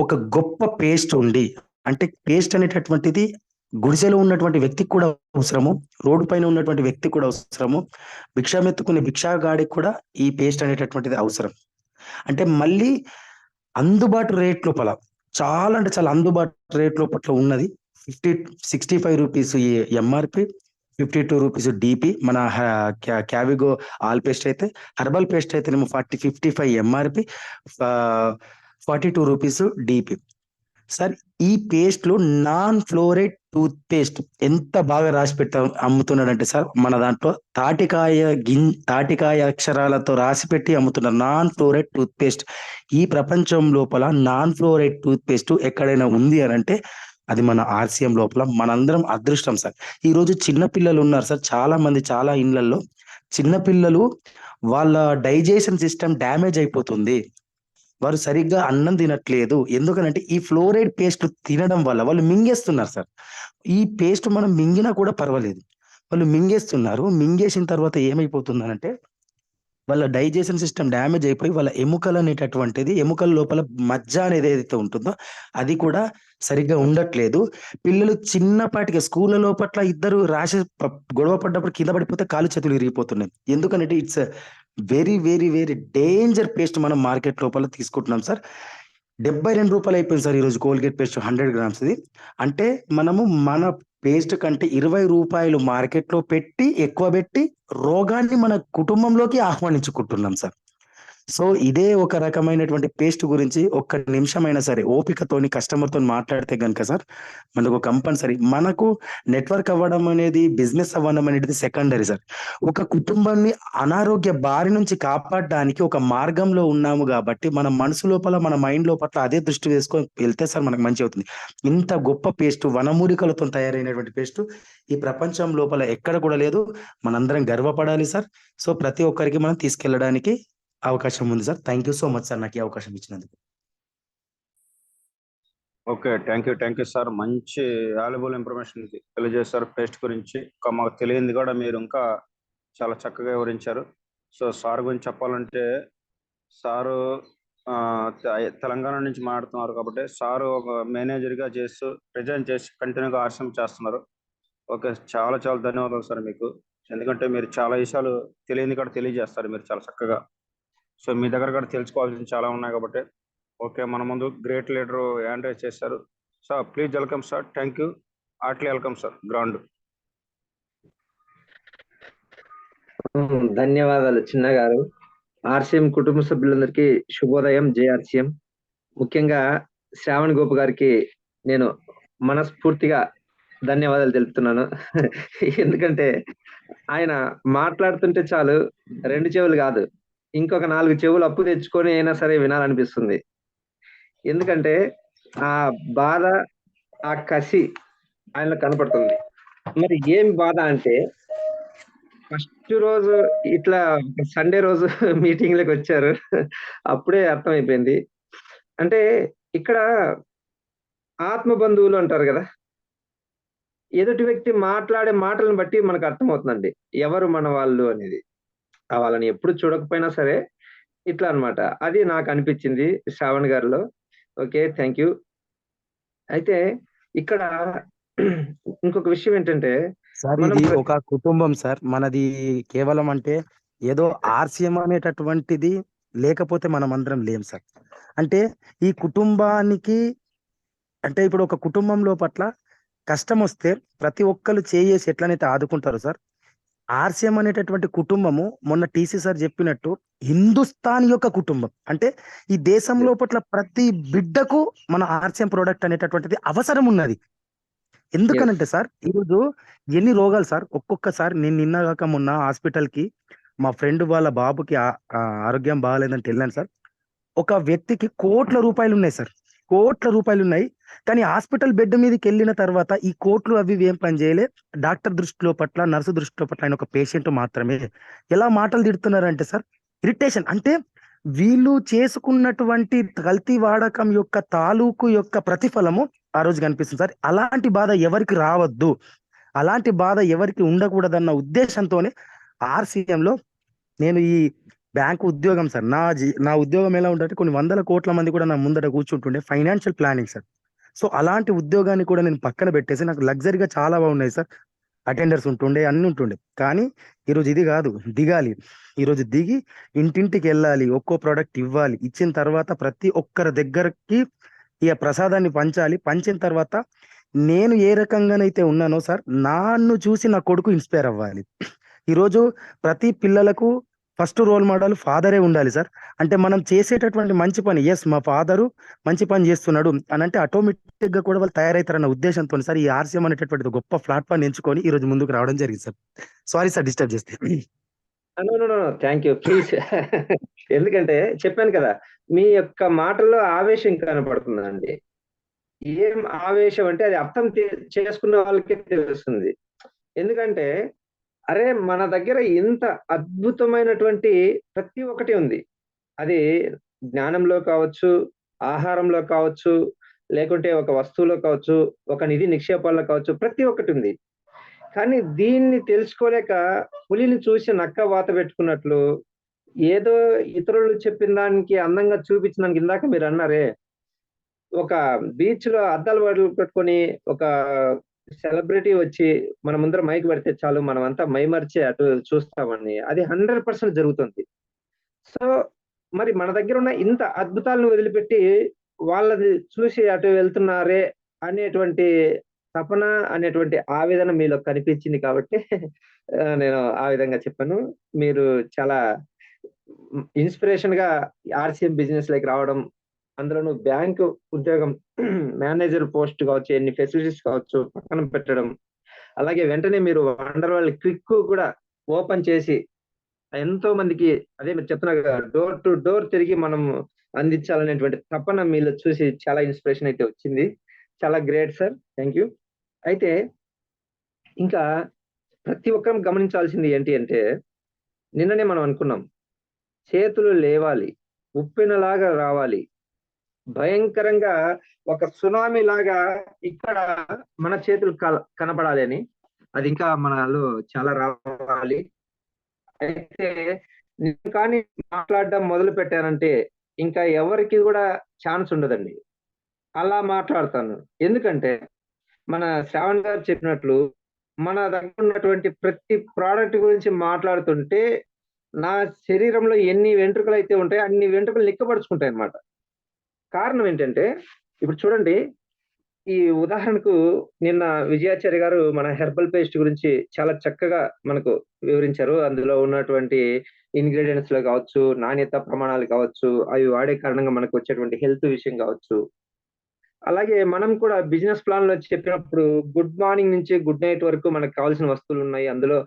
ఒక గొప్ప పేస్ట్ ఉండి, అంటే పేస్ట్ అనేటటువంటిది గుడిసెలో ఉన్నటువంటి వ్యక్తికి కూడా అవసరము, రోడ్డు పైన ఉన్నటువంటి వ్యక్తికి కూడా అవసరము, భిక్షామెత్తుకునే భిక్షాగాడికి కూడా ఈ పేస్ట్ అనేటటువంటిది అవసరం. అంటే మళ్ళీ అందుబాటు రేట్ లోపల చాలా అంటే చాలా అందుబాటు రేట్ లోపల ఉన్నది. 65 రూపీస్ ఎంఆర్పి, 52 రూపీస్ డిపి. మన క్యావిగో ఆల్ పేస్ట్ అయితే, హెర్బల్ పేస్ట్ అయితేనేమో 55 ఎంఆర్పి, 42 రూపీస్ డిపి. సార్ ఈ పేస్ట్ లో నాన్ ఫ్లోరైడ్ టూత్ పేస్ట్ ఎంత బాగా రాసి పెట్టా అమ్ముతున్నాడంటే సార్, మన దాంట్లో తాటికాయ అక్షరాలతో రాసి పెట్టి అమ్ముతున్నారు నాన్ ఫ్లోరైడ్ టూత్ పేస్ట్. ఈ ప్రపంచం లోపల నాన్ ఫ్లోరైడ్ టూత్ పేస్ట్ ఎక్కడైనా ఉంది అని అంటే అది మన ఆర్సీఎం లోపల. మనందరం అదృష్టం సార్. ఈ రోజు చిన్న పిల్లలు ఉన్నారు సార్, చాలా మంది చాలా ఇళ్లలో చిన్నపిల్లలు వాళ్ళ డైజెషన్ సిస్టమ్ డ్యామేజ్ అయిపోతుంది, వారు సరిగ్గా అన్నం తినట్లేదు. ఎందుకనంటే ఈ ఫ్లోరైడ్ పేస్ట్ తినడం వల్ల వాళ్ళు మింగేస్తున్నారు సార్. ఈ పేస్ట్ మనం మింగినా కూడా పర్వాలేదు, వాళ్ళు మింగేస్తున్నారు. మింగేసిన తర్వాత ఏమైపోతుందనంటే వాళ్ళ డైజెషన్ సిస్టమ్ డ్యామేజ్ అయిపోయి వాళ్ళ ఎముకలు అనేటటువంటిది, ఎముకల లోపల మజ్జ అనేది ఏదైతే ఉంటుందో అది కూడా సరిగ్గా ఉండట్లేదు. పిల్లలు చిన్నపాటిగా స్కూళ్ళ లోపల ఇద్దరు గొడవ పడ్డప్పుడు కింద పడిపోతే కాలు చేతులు విరిగిపోతున్నాయి. ఎందుకంటే it's very very very danger paste మనం మార్కెట్ లోపల తీసుకుంటున్నాం సార్. 72 రూపాయలు అయిపోయింది సార్ ఈరోజు కోల్గేట్ పేస్ట్ 100 గ్రామ్స్ది. అంటే మనము మన పేస్ట్ కంటే 20 రూపాయలు మార్కెట్లో పెట్టి ఎక్కువ పెట్టి రోగాన్ని మన కుటుంబంలోకి ఆహ్వానించుకుంటున్నాం సార్. సో ఇదే ఒక రకమైనటువంటి పేస్ట్ గురించి ఒక్క నిమిషమైనా సరే ఓపికతోని కస్టమర్తో మాట్లాడితే కనుక సార్ మనకు కంపల్సరీ మనకు నెట్వర్క్ అవ్వడం అనేది, బిజినెస్ అవ్వడం అనేది సెకండరీ సార్. ఒక కుటుంబాన్ని అనారోగ్య బారి నుంచి కాపాడడానికి ఒక మార్గంలో ఉన్నాము కాబట్టి మన మనసు లోపల మన మైండ్ లోపల అదే దృష్టి వేసుకొని వెళ్తే సార్ మనకు మంచి అవుతుంది. ఇంత గొప్ప పేస్ట్ వనమూలికలతో తయారైనటువంటి పేస్ట్ ఈ ప్రపంచం లోపల ఎక్కడ కూడా లేదు. మనందరం గర్వపడాలి సార్. సో ప్రతి ఒక్కరికి మనం తీసుకెళ్ళడానికి అవకాశం ఉంది sir. Thank you so much sir నాకు ఈ అవకాశం ఇచ్చినందుకు. Okay, thank you sir. మంచి వాల్యుబుల్ ఇన్ఫర్మేషన్ తెలియజేశారు పేస్ట్ గురించి. ఇంకా మాకు తెలియంది కూడా మీరు ఇంకా చాలా చక్కగా వివరించారు. సో సార్ గురించి చెప్పాలంటే, సారు తెలంగాణ నుంచి మాట్లాడుతున్నారు కాబట్టి సారు ఒక మేనేజర్గా చేస్తూ రిజైన్ చేసి కంటిన్యూగా ఆశ్రమం చేస్తున్నారు. ఓకే, చాలా చాలా ధన్యవాదాలు సార్ మీకు. ఎందుకంటే మీరు చాలా విషయాలు తెలియని కూడా తెలియజేస్తారు మీరు చాలా చక్కగా. సో మీ దగ్గర కూడా తెలుసుకోవాల్సింది చాలా ఉన్నాయి కాబట్టి. ఓకే, మన ముందు గ్రేట్ లీడర్ యాండ్రే చేశారు sir. Please welcome sir. Thank you, heartily welcome sir. Grand ధన్యవాదాలు చిన్న గారు. ఆర్సీఎం కుటుంబ సభ్యులందరికీ శుభోదయం. జేఆర్సీఎం ముఖ్యంగా శ్రావణ్ గోపు గారికి నేను మనస్ఫూర్తిగా ధన్యవాదాలు తెలుపుతున్నాను. ఎందుకంటే ఆయన మాట్లాడుతుంటే చాలు 2 చెవులు కాదు, ఇంకొక 4 చెవులు అప్పు తెచ్చుకొని అయినా సరే వినాలనిపిస్తుంది. ఎందుకంటే ఆ బాధ, ఆ కసి ఆయనలో కనపడుతుంది. మరి ఏం బాధ అంటే, ఫస్ట్ రోజు ఇట్లా సండే రోజు మీటింగ్లకు వచ్చారు, అప్పుడే అర్థమైపోయింది. అంటే ఇక్కడ ఆత్మ బంధువులు అంటారు కదా, ఎదుటి వ్యక్తి మాట్లాడే మాటలను బట్టి మనకు అర్థమవుతుందండి ఎవరు మన వాళ్ళు అనేది. వాళ్ళని ఎప్పుడు చూడకపోయినా సరే ఇట్లా అన్నమాట. అది నాకు అనిపించింది శ్రావణ్ గారిలో. Okay, thank you. అయితే ఇక్కడ ఇంకొక విషయం ఏంటంటే సార్ మనం ఇది ఒక కుటుంబం సార్. మనది కేవలం అంటే ఏదో ఆర్సీఎం అనేటటువంటిది లేకపోతే మనం అందరం లేం సార్. అంటే ఈ కుటుంబానికి అంటే ఇప్పుడు ఒక కుటుంబంలో పట్ల కష్టం వస్తే ప్రతి ఒక్కరు చేసి ఎట్లనైతే ఆదుకుంటారు సార్, ఆర్సీఎం అనేటటువంటి కుటుంబము మొన్న టీసీ సార్ చెప్పినట్టు హిందుస్థాన్ యొక్క కుటుంబం. అంటే ఈ దేశంలో పట్ల ప్రతి బిడ్డకు మన ఆర్సీఎం ప్రోడక్ట్ అనేటటువంటిది అవసరం ఉన్నది. ఎందుకనంటే సార్ ఈరోజు ఎన్ని రోగాలు సార్, ఒక్కొక్కసారి నేను నిన్నగాక మొన్న హాస్పిటల్ కి మా ఫ్రెండ్ వాళ్ళ బాబుకి ఆరోగ్యం బాగాలేదంటే వెళ్ళాను సార్. ఒక వ్యక్తికి కోట్ల రూపాయలు ఉన్నాయి సార్, కోట్ల రూపాయలు ఉన్నాయి. కానీ హాస్పిటల్ బెడ్ మీదకి వెళ్ళిన తర్వాత ఈ కోట్లు అవి ఇవి ఏం పని చేయలే. డాక్టర్ దృష్టిలో పట్ల, నర్సు దృష్టిలో పట్ల ఆయన ఒక పేషెంట్ మాత్రమే. ఎలా మాటలు తిడుతున్నారంటే సార్, ఇరిటేషన్. అంటే వీళ్ళు చేసుకున్నటువంటి కల్తీ వాడకం యొక్క తాలూకు యొక్క ప్రతిఫలము ఆ రోజు కనిపిస్తుంది సార్. అలాంటి బాధ ఎవరికి రావద్దు, అలాంటి బాధ ఎవరికి ఉండకూడదన్న ఉద్దేశంతోనే ఆర్సీఎంలో నేను ఈ బ్యాంకు ఉద్యోగం సార్, నా ఉద్యోగం ఎలా ఉంటుందంటే కొన్ని వందల కోట్ల మంది కూడా నా ముందట కూర్చుంటుండే ఫైనాన్షియల్ ప్లానింగ్ సార్. సో అలాంటి ఉద్యోగాన్ని కూడా నేను పక్కన పెట్టేసి నాకు లగ్జరీగా చాలా బాగున్నాయి సార్. అటెండర్స్ ఉంటుండే, అన్ని ఉంటుండే. కానీ ఈరోజు ఇది కాదు, దిగాలి. ఈరోజు దిగి ఇంటింటికి వెళ్ళాలి, ఒక్కో ప్రోడక్ట్ ఇవ్వాలి. ఇచ్చిన తర్వాత ప్రతి ఒక్కరి దగ్గరకి ఇక ప్రసాదాన్ని పంచాలి. పంచిన తర్వాత నేను ఏ రకంగానైతే ఉన్నానో సార్, నన్ను చూసి నా కొడుకు ఇన్స్పైర్ అవ్వాలి. ఈరోజు ప్రతి పిల్లలకు ఫస్ట్ రోల్ మోడల్ ఫాదరే ఉండాలి సార్. అంటే మనం చేసేటటువంటి మంచి పని, ఎస్ మా ఫాదరు మంచి పని చేస్తున్నాడు అని అంటే ఆటోమేటిక్ గా కూడా వాళ్ళు తయారవుతారన్న ఉద్దేశంతో సార్ ఈ ఆర్సీఎం అనేటటువంటి గొప్ప ప్లాట్ఫామ్ ఎంచుకొని ఈ రోజు ముందుకు రావడం జరిగింది సార్. సారీ సార్ డిస్టర్బ్ చేస్తే. Thank you, please. ఎందుకంటే చెప్పాను కదా, మీ యొక్క మాటల్లో ఆవేశం కనపడుతుందండి. ఏం ఆవేశం అంటే అది అర్థం చేసుకున్న వాళ్ళకే తెలుస్తుంది. ఎందుకంటే అరే మన దగ్గర ఇంత అద్భుతమైనటువంటి ప్రతి ఒక్కటి ఉంది. అది జ్ఞానంలో కావచ్చు, ఆహారంలో కావచ్చు, లేకుంటే ఒక వస్తువులో కావచ్చు, ఒక నిధి నిక్షేపాల్లో కావచ్చు, ప్రతి ఒక్కటి ఉంది. కానీ దీన్ని తెలుసుకోలేక పులిని చూసి నక్క వాత పెట్టుకున్నట్లు ఏదో ఇతరులు చెప్పిన దానికి అందంగా చూపించడానికి, ఇందాక మీరు అన్నారే ఒక బీచ్ లో అద్దాలు వడలు పెట్టుకొని ఒక సెలబ్రిటీ వచ్చి మన ముందర మైక్ పెడితే చాలు మనం అంతా మైమర్చి అటు చూస్తామని, అది 100% జరుగుతుంది. సో మరి మన దగ్గర ఉన్న ఇంత అద్భుతాలను వదిలిపెట్టి వాళ్ళది చూసి అటు వెళ్తున్నారే అనేటువంటి తపన, అనేటువంటి ఆవేదన మీలో కనిపించింది కాబట్టి నేను ఆ విధంగా చెప్పాను. మీరు చాలా ఇన్స్పిరేషన్ గా ఆర్సీఎం బిజినెస్ లైక్ రావడం, అందులోనూ బ్యాంకు ఉద్యోగం మేనేజర్ పోస్ట్ కావచ్చు, ఎన్ని ఫెసిలిటీస్ కావచ్చు పక్కన పెట్టడం, అలాగే వెంటనే మీరు వండర్ వరల్డ్ క్విక్ కూడా ఓపెన్ చేసి ఎంతో మందికి అదే మీరు చెప్తున్నారు కదా, డోర్ టు డోర్ తిరిగి మనం అందించాలనేటువంటి తపన మీలో చూసి చాలా ఇన్స్పిరేషన్ అయితే వచ్చింది. చాలా గ్రేట్ సార్, థ్యాంక్ యూ. అయితే ఇంకా ప్రతి ఒక్కరం గమనించాల్సింది ఏంటి అంటే, నిన్ననే మనం అనుకున్నాం, చేతులు లేవాలి, ఉప్పెనలాగా రావాలి, భయంకరంగా ఒక సునామీ లాగా ఇక్కడ మన చేతులు కనపడాలి అని. అది ఇంకా మనలో చాలా రావాలి. అయితే నేను కానీ మాట్లాడడం మొదలు పెట్టానంటే ఇంకా ఎవరికి కూడా ఛాన్స్ ఉండదండి. అలా మాట్లాడతాను. ఎందుకంటే మన శ్రావణ్ గారు చెప్పినట్లు మన దగ్గర ఉన్నటువంటి ప్రతి ప్రోడక్ట్ గురించి మాట్లాడుతుంటే నా శరీరంలో ఎన్ని వెంట్రుకలు అయితే ఉంటాయో అన్ని వెంట్రుకలు లిక్కపరుచుకుంటాయి అన్నమాట. కారణం ఏంటంటే ఇప్పుడు చూడండి, ఈ ఉదాహరణకు నిన్న విజయాచార్య గారు మన హెర్బల్ పేస్ట్ గురించి చాలా చక్కగా మనకు వివరించారు. అందులో ఉన్నటువంటి ఇంగ్రీడియంట్స్ లో కావచ్చు, నాణ్యత ప్రమాణాలు కావచ్చు, అవి వాడే కారణంగా మనకు వచ్చేటువంటి హెల్త్ విషయం కావచ్చు. అలాగే మనం కూడా బిజినెస్ ప్లాన్ లో చెప్పినప్పుడు గుడ్ మార్నింగ్ నుంచి గుడ్ నైట్ వరకు మనకు కావాల్సిన వస్తువులు ఉన్నాయి. అందులో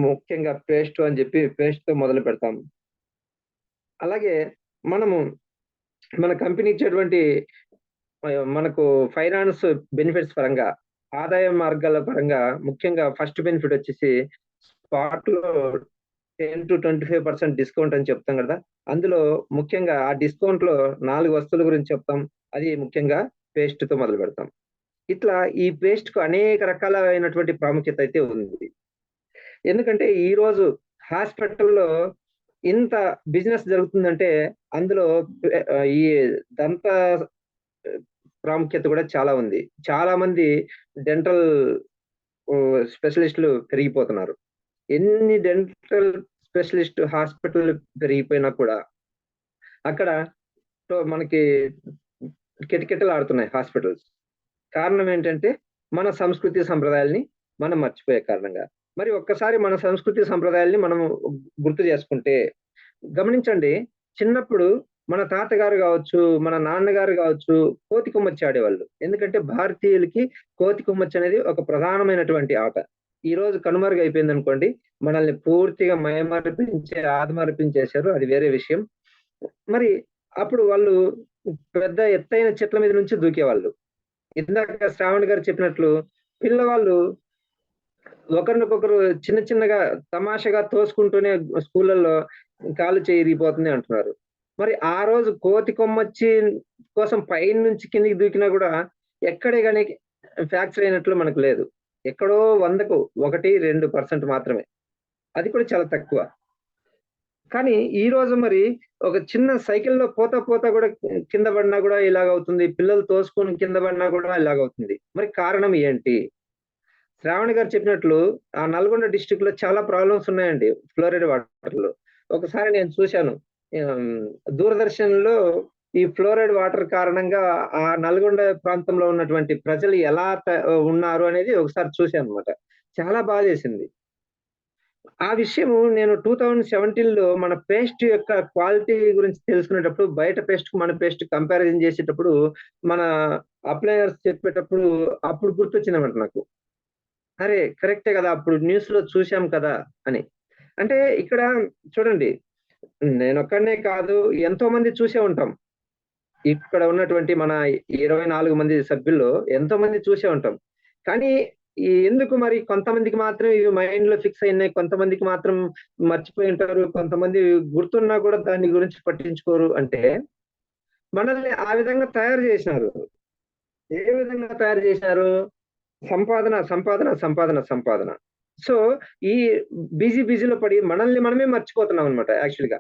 ముఖ్యంగా పేస్ట్ అని చెప్పి పేస్ట్ తో మొదలు పెడతాం. అలాగే మనము మన కంపెనీ ఇచ్చేటువంటి మనకు ఫైనాన్స్ బెనిఫిట్స్ పరంగా, ఆదాయ మార్గాల పరంగా ముఖ్యంగా ఫస్ట్ బెనిఫిట్ వచ్చేసి స్పాట్ లో 10 to 25% డిస్కౌంట్ అని చెప్తాం కదా. అందులో ముఖ్యంగా ఆ డిస్కౌంట్ లో 4 వస్తువుల గురించి చెప్తాం. అది ముఖ్యంగా పేస్ట్ తో మొదలు పెడతాం. ఇట్లా ఈ పేస్ట్ కు అనేక రకాలైనటువంటి ప్రాముఖ్యత అయితే ఉంది. ఎందుకంటే ఈ రోజు హాస్పిటల్లో ఇంత బిజినెస్ జరుగుతుందంటే అందులో ఈ దంత ప్రాముఖ్యత కూడా చాలా ఉంది. చాలా మంది డెంటల్ స్పెషలిస్టులు పెరిగిపోతున్నారు. ఎన్ని డెంటల్ స్పెషలిస్ట్ హాస్పిటల్ పెరిగిపోయినా కూడా అక్కడ మనకి కిటకిటలు ఆడుతున్నాయి హాస్పిటల్స్. కారణం ఏంటంటే మన సంస్కృతి సంప్రదాయాల్ని మనం మర్చిపోయే కారణంగా. మరి ఒక్కసారి మన సంస్కృతి సంప్రదాయాల్ని మనం గుర్తు చేసుకుంటే, గమనించండి, చిన్నప్పుడు మన తాతగారు కావచ్చు, మన నాన్నగారు కావచ్చు, కోతి కొమ్మచ్చి ఆడేవాళ్ళు. ఎందుకంటే భారతీయులకి కోతి కొమ్మచ్చి అనేది ఒక ప్రధానమైనటువంటి ఆట. ఈ రోజు కనుమరుగైపోయింది అనుకోండి, మనల్ని పూర్తిగా ఆదమర్పించేశారు, అది వేరే విషయం. మరి అప్పుడు వాళ్ళు పెద్ద ఎత్తైన చెట్ల మీద నుంచి దూకేవాళ్ళు. ఇందాక శ్రావణ్ గారు చెప్పినట్లు పిల్లవాళ్ళు ఒకరినొకరు చిన్న చిన్నగా తమాషగా తోసుకుంటూనే స్కూళ్ళల్లో కాలు చేయి ఇరిగిపోతుంది అంటున్నారు. మరి ఆ రోజు కోతి కొమ్మచ్చి కోసం పైన నుంచి కిందికి దూకినా కూడా ఎక్కడే కానీ ఫ్రాక్చర్ అయినట్లు మనకు లేదు. ఎక్కడో 100కు 1-2% మాత్రమే. అది కూడా చాలా తక్కువ. కానీ ఈ రోజు మరి ఒక చిన్న సైకిల్లో పోతా కూడా కింద పడినా కూడా ఇలాగవుతుంది. పిల్లలు తోసుకొని కింద పడినా కూడా ఇలాగవుతుంది. మరి కారణం ఏంటి? శ్రావణ్ గారు చెప్పినట్లు ఆ నల్గొండ డిస్ట్రిక్ట్ లో చాలా ప్రాబ్లమ్స్ ఉన్నాయండి ఫ్లోరైడ్ వాటర్ లో. ఒకసారి నేను చూశాను, దూరదర్శన్ లో ఈ ఫ్లోరైడ్ వాటర్ కారణంగా ఆ నల్గొండ ప్రాంతంలో ఉన్నటువంటి ప్రజలు ఎలా ఉన్నారు అనేది ఒకసారి చూశాను అనమాట. చాలా బాధ చేసింది. ఆ విషయం నేను 2017లో మన పేస్ట్ యొక్క క్వాలిటీ గురించి తెలుసుకునేటప్పుడు, బయట పేస్ట్ కు మన పేస్ట్ కంపారిజన్ చేసేటప్పుడు, మన అప్లయర్స్ చెప్పేటప్పుడు అప్పుడు గుర్తొచ్చిందన్నమాట నాకు. అరే కరెక్టే కదా, అప్పుడు న్యూస్ లో చూశాం కదా అని. అంటే ఇక్కడ చూడండి, నేనొక్కడనే కాదు, ఎంతో మంది చూసే ఉంటాం. ఇక్కడ ఉన్నటువంటి మన 24 మంది సభ్యుల్లో ఎంతో మంది చూసే ఉంటాం. కానీ ఎందుకు మరి కొంతమందికి మాత్రం ఇవి మైండ్ లో ఫిక్స్ అయినాయి, కొంతమందికి మాత్రం మర్చిపోయి ఉంటారు, కొంతమంది గుర్తున్నా కూడా దాని గురించి పట్టించుకోరు అంటే, మనల్ని ఆ విధంగా తయారు చేసినారు. ఏ విధంగా తయారు చేశారు? సంపాదన సంపాదన సంపాదన సంపాదన. సో ఈ బిజీలో పడి మనల్ని మనమే మర్చిపోతున్నాం అనమాట యాక్చువల్ గా.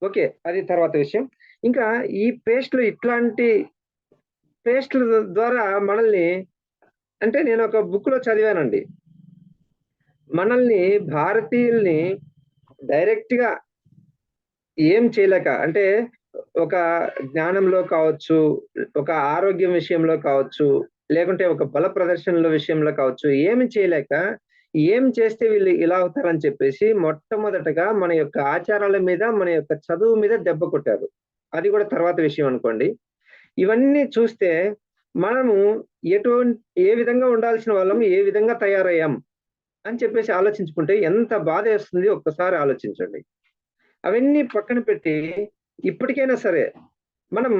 ఓకే, అది తర్వాత విషయం. ఇంకా ఈ పేస్ట్లు, ఇట్లాంటి పేస్ట్ల ద్వారా మనల్ని, అంటే నేను ఒక బుక్ లో చదివానండి, మనల్ని భారతీయుల్ని డైరెక్ట్ గా ఏం చేయలేక, అంటే ఒక జ్ఞానంలో కావచ్చు, ఒక ఆరోగ్యం విషయంలో కావచ్చు, లేకుంటే ఒక బల ప్రదర్శనల విషయంలో కావచ్చు, ఏమి చేయలేక ఏం చేస్తే వీళ్ళు ఇలా అవుతారని చెప్పేసి మొట్టమొదటగా మన యొక్క ఆచారాల మీద, మన యొక్క చదువు మీద దెబ్బ కొట్టారు. అది కూడా తర్వాత విషయం అనుకోండి. ఇవన్నీ చూస్తే మనము ఏ విధంగా ఉండాల్సిన వాళ్ళం, ఏ విధంగా తయారయ్యాం అని చెప్పేసి ఆలోచించుకుంటే ఎంత బాధ వేస్తుంది ఒక్కసారి ఆలోచించండి. అవన్నీ పక్కన పెట్టి ఇప్పటికైనా సరే మనం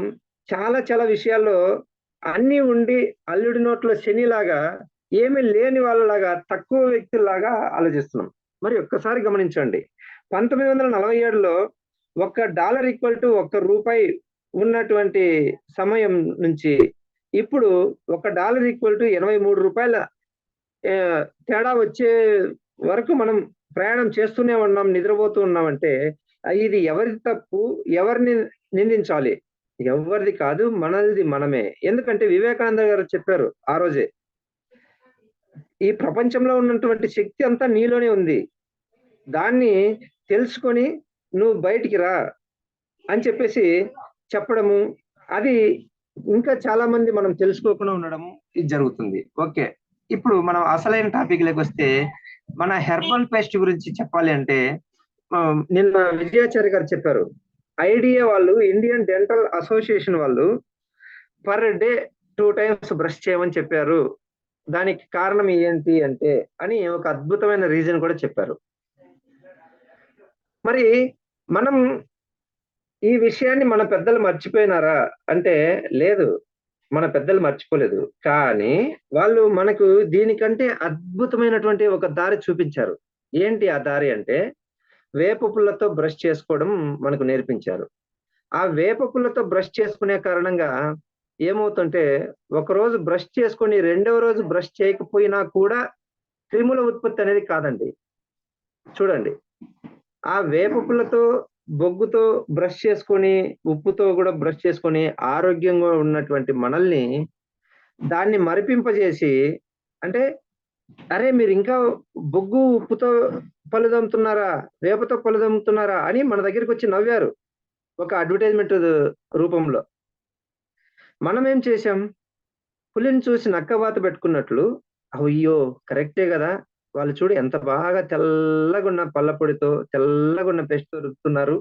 చాలా చాలా విషయాల్లో అన్ని ఉండి అల్లుడి నోట్లో శనిలాగా, ఏమీ లేని వాళ్ళలాగా, తక్కువ వ్యక్తుల్లాగా ఆలోచిస్తున్నాం. మరి ఒక్కసారి గమనించండి, 1947లో $1 ఈక్వల్ టు ₹1 ఉన్నటువంటి సమయం నుంచి ఇప్పుడు $1 ఈక్వల్ టు ₹83 తేడా వచ్చే వరకు మనం ప్రయాణం చేస్తూనే ఉన్నాం, నిద్రపోతూ ఉన్నామంటే ఇది ఎవరి తప్పు? ఎవరిని నిందించాలి? ఎవరిది కాదు, మనది మనమే. ఎందుకంటే వివేకానంద గారు చెప్పారు ఆ రోజే, ఈ ప్రపంచంలో ఉన్నటువంటి శక్తి అంతా నీలోనే ఉంది, దాన్ని తెలుసుకొని నువ్వు బయటికి రా అని చెప్పేసి చెప్పడము, అది ఇంకా చాలా మంది మనం తెలుసుకోకుండా ఉండడము ఇది జరుగుతుంది. ఓకే, ఇప్పుడు మనం అసలైన టాపిక్ లోకి వస్తే, మన హెర్బల్ పేస్ట్ గురించి చెప్పాలి అంటే, నిన్న విజయాచార్య గారు చెప్పారు, ఐడియా వాళ్ళు, ఇండియన్ డెంటల్ అసోసియేషన్ వాళ్ళు పర్ డే 2 times బ్రష్ చేయమని చెప్పారు. దానికి కారణం ఏంటి అంటే అని ఒక అద్భుతమైన రీజన్ కూడా చెప్పారు. మరి మనం ఈ విషయాన్ని మన పెద్దలు మర్చిపోయినారా అంటే లేదు, మన పెద్దలు మర్చిపోలేదు. కానీ వాళ్ళు మనకు దీనికంటే అద్భుతమైనటువంటి ఒక దారి చూపించారు. ఏంటి ఆ దారి అంటే, వేప పుల్లతో బ్రష్ చేసుకోవడం మనకు నేర్పించారు. ఆ వేప పుల్లతో బ్రష్ చేసుకునే కారణంగా ఏమవుతుంటే, ఒకరోజు బ్రష్ చేసుకొని రెండవ రోజు బ్రష్ చేయకపోయినా కూడా క్రిముల ఉత్పత్తి అనేది కాదండి. చూడండి, ఆ వేప పుల్లతో బొగ్గుతో బ్రష్ చేసుకొని, ఉప్పుతో కూడా బ్రష్ చేసుకొని ఆరోగ్యంగా ఉన్నటువంటి మనల్ని దాన్ని మరిపింపజేసి, అంటే అరే మీరు ఇంకా బొగ్గు ఉప్పుతో పళ్ళు తోముతున్నారా, వేపతో పళ్ళు తోముతున్నారా అని మన దగ్గరికి వచ్చి నవ్వారు ఒక అడ్వర్టైజ్మెంట్ రూపంలో. మనం ఏం చేశాం, పులిని చూసి నక్కవాత పెట్టుకున్నట్లు, అయ్యో కరెక్టే కదా, వాళ్ళు చూడు ఎంత బాగా తెల్లగున్న పళ్ళపొడితో, తెల్లగున్న పేస్ట్‌తో రుద్దుతున్నారు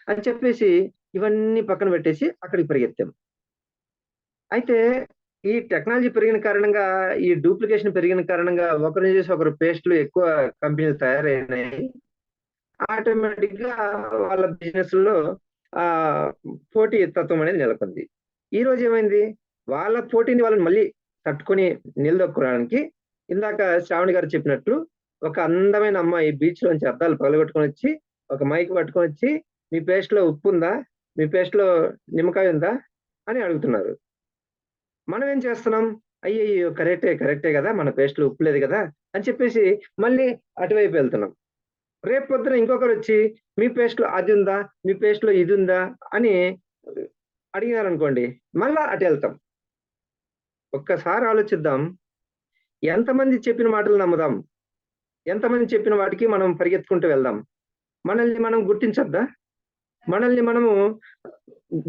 అని చెప్పేసి ఇవన్నీ పక్కన పెట్టేసి అక్కడికి పరిగెత్తాం. అయితే ఈ టెక్నాలజీ పెరిగిన కారణంగా, ఈ డూప్లికేషన్ పెరిగిన కారణంగా ఒకరిని చూసి ఒకరు పేస్ట్‌లు ఎక్కువ కంపెనీలు తయారైనాయి. ఆటోమేటిక్‌గా వాళ్ళ బిజినెస్‌లో ఆహ్, పోటీ తత్వం అనేది నెలకొంది. ఈరోజు ఏమైంది, వాళ్ళ పోటీని వాళ్ళని మళ్ళీ తట్టుకొని నిలదొక్కుకోవడానికి ఇందాక శ్రావణి గారు చెప్పినట్టు ఒక అందమైన అమ్మాయి బీచ్‌లోంచి అద్దాలు పగలగొట్టుకొనొచ్చి, ఒక మైక్ పట్టుకొనొచ్చి, "మీ పేస్ట్‌లో ఉప్పుందా? మీ పేస్ట్‌లో నిమ్మకాయ ఉందా?" అని అడుగుతున్నారు. మనం ఏం చేస్తున్నాం, అయ్యయ్యో! కరెక్టే గదా! మన పేస్ట్‌లో ఉప్పు లేదు గదా! అని చెప్పేసి మళ్ళీ అటువైపు వెళ్తున్నాం. రేపు పొద్దున ఇంకొకరొచ్చి మీ పేస్ట్‌లో అదుందా? మీ పేస్ట్‌లో ఇదుందా? అని అడిగారనుకోండి, మళ్ళా అటెళ్తాం. ఒక్కసారి ఆలోచిద్దాం. ఎంతమంది చెప్పిన మాటలు నమ్ముదాం? ఎంతమంది చెప్పిన వాటికి మనం పరిగెత్తుకుంటూ వెళ్దాం? మనల్ని మనం గుర్తించొద్దా? మనల్ని మనము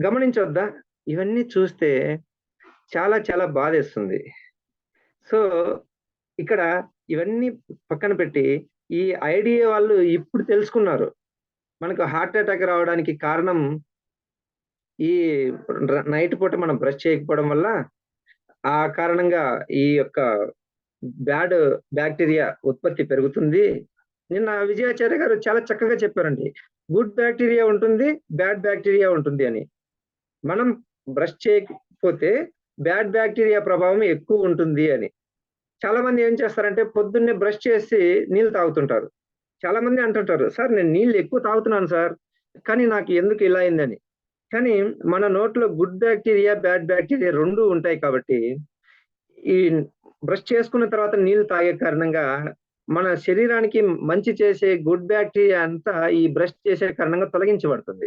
గమనించొద్దా? ఇవన్నీ చూస్తే చాలా చాలా బాధేస్తుంది. సో, ఇక్కడ ఇవన్నీ పక్కన పెట్టి, ఈ ఐడియా వాళ్ళు ఇప్పుడు తెలుసుకున్నారు. మనకు హార్ట్ అటాక్ రావడానికి కారణం ఈ నైట్ పూట మనం బ్రష్ చేయకపోవడం వల్ల, ఆ కారణంగా ఈ యొక్క బ్యాడ్ బాక్టీరియా ఉత్పత్తి పెరుగుతుంది. నిన్న విజయాచార్య గారు చాలా చక్కగా చెప్పారండి. గుడ్ బాక్టీరియా ఉంటుంది, బ్యాడ్ బాక్టీరియా ఉంటుంది అని. మనం బ్రష్ చేయకపోతే బ్యాడ్ బాక్టీరియా ప్రభావం ఎక్కువ ఉంటుంది అని. చాలా మంది ఏం చేస్తారంటే పొద్దున్నే బ్రష్ చేసి నీళ్ళు తాగుతుంటారు. చాలా మంది అంటుంటారు, "సార్ నేను నీళ్ళు ఎక్కువ తాగుతున్నాను సార్. కానీ నాకు ఎందుకు ఇలా అయిందని." కానీ మన నోట్లో గుడ్ బాక్టీరియా, బ్యాడ్ బాక్టీరియా 2 ఉంటాయి కాబట్టి, ఈ బ్రష్ చేసుకున్న తర్వాత నీళ్ళు తాగే కారణంగా మన శరీరానికి మంచి చేసే గుడ్ బాక్టీరియా అంతా ఈ బ్రష్ చేసే కారణంగా తొలగించబడుతుంది.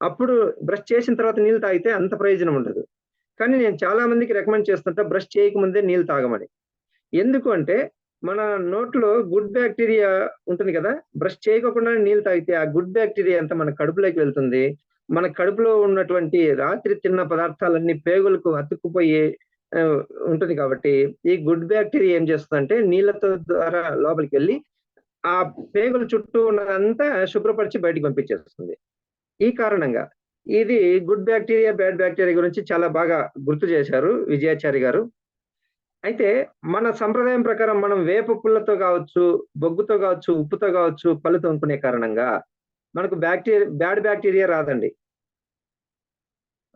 అప్పుడు బ్రష్ చేసిన తర్వాత నీళ్ళు తాగితే అంత ప్రయోజనం ఉండదు. కానీ నేను చాలా మందికి రికమెండ్ చేస్తుంటా బ్రష్ చేయకముందే నీళ్ళు తాగమని. ఎందుకు అంటే, మన నోట్లో గుడ్ బాక్టీరియా ఉంటుంది కదా! బ్రష్ చేయకోకుండానే నీళ్ళు తాగితే, ఆ గుడ్ బాక్టీరియా అంతా మన కడుపులోకి వెళ్తుంది. మన కడుపులో ఉన్నటువంటి రాత్రి తిన్న పదార్థాలన్నీ పేగులకు అతుక్కుపోయి ఆహ్, ఉంటుంది కాబట్టి, ఈ గుడ్ బాక్టీరియా ఏం చేస్తుందంటే, నీళ్ళతో ద్వారా లోపలికెళ్ళి, ఆ పేగుల చుట్టూ ఉన్నదంతా శుభ్రపరిచి బయటికి పంపించేస్తుంది. ఈ కారణంగా ఇది గుడ్ బాక్టీరియా, బ్యాడ్ బాక్టీరియా గురించి చాలా బాగా గుర్తు చేశారు విజయాచారి గారు. అయితే మన సంప్రదాయం ప్రకారం మనం వేప పుల్లతో గావచ్చు, బొగ్గుతో గావచ్చు, ఉప్పుతో గావచ్చు పళ్ళు తోముకునే కారణంగా మనకు బ్యాడ్ బాక్టీరియా రాదండి.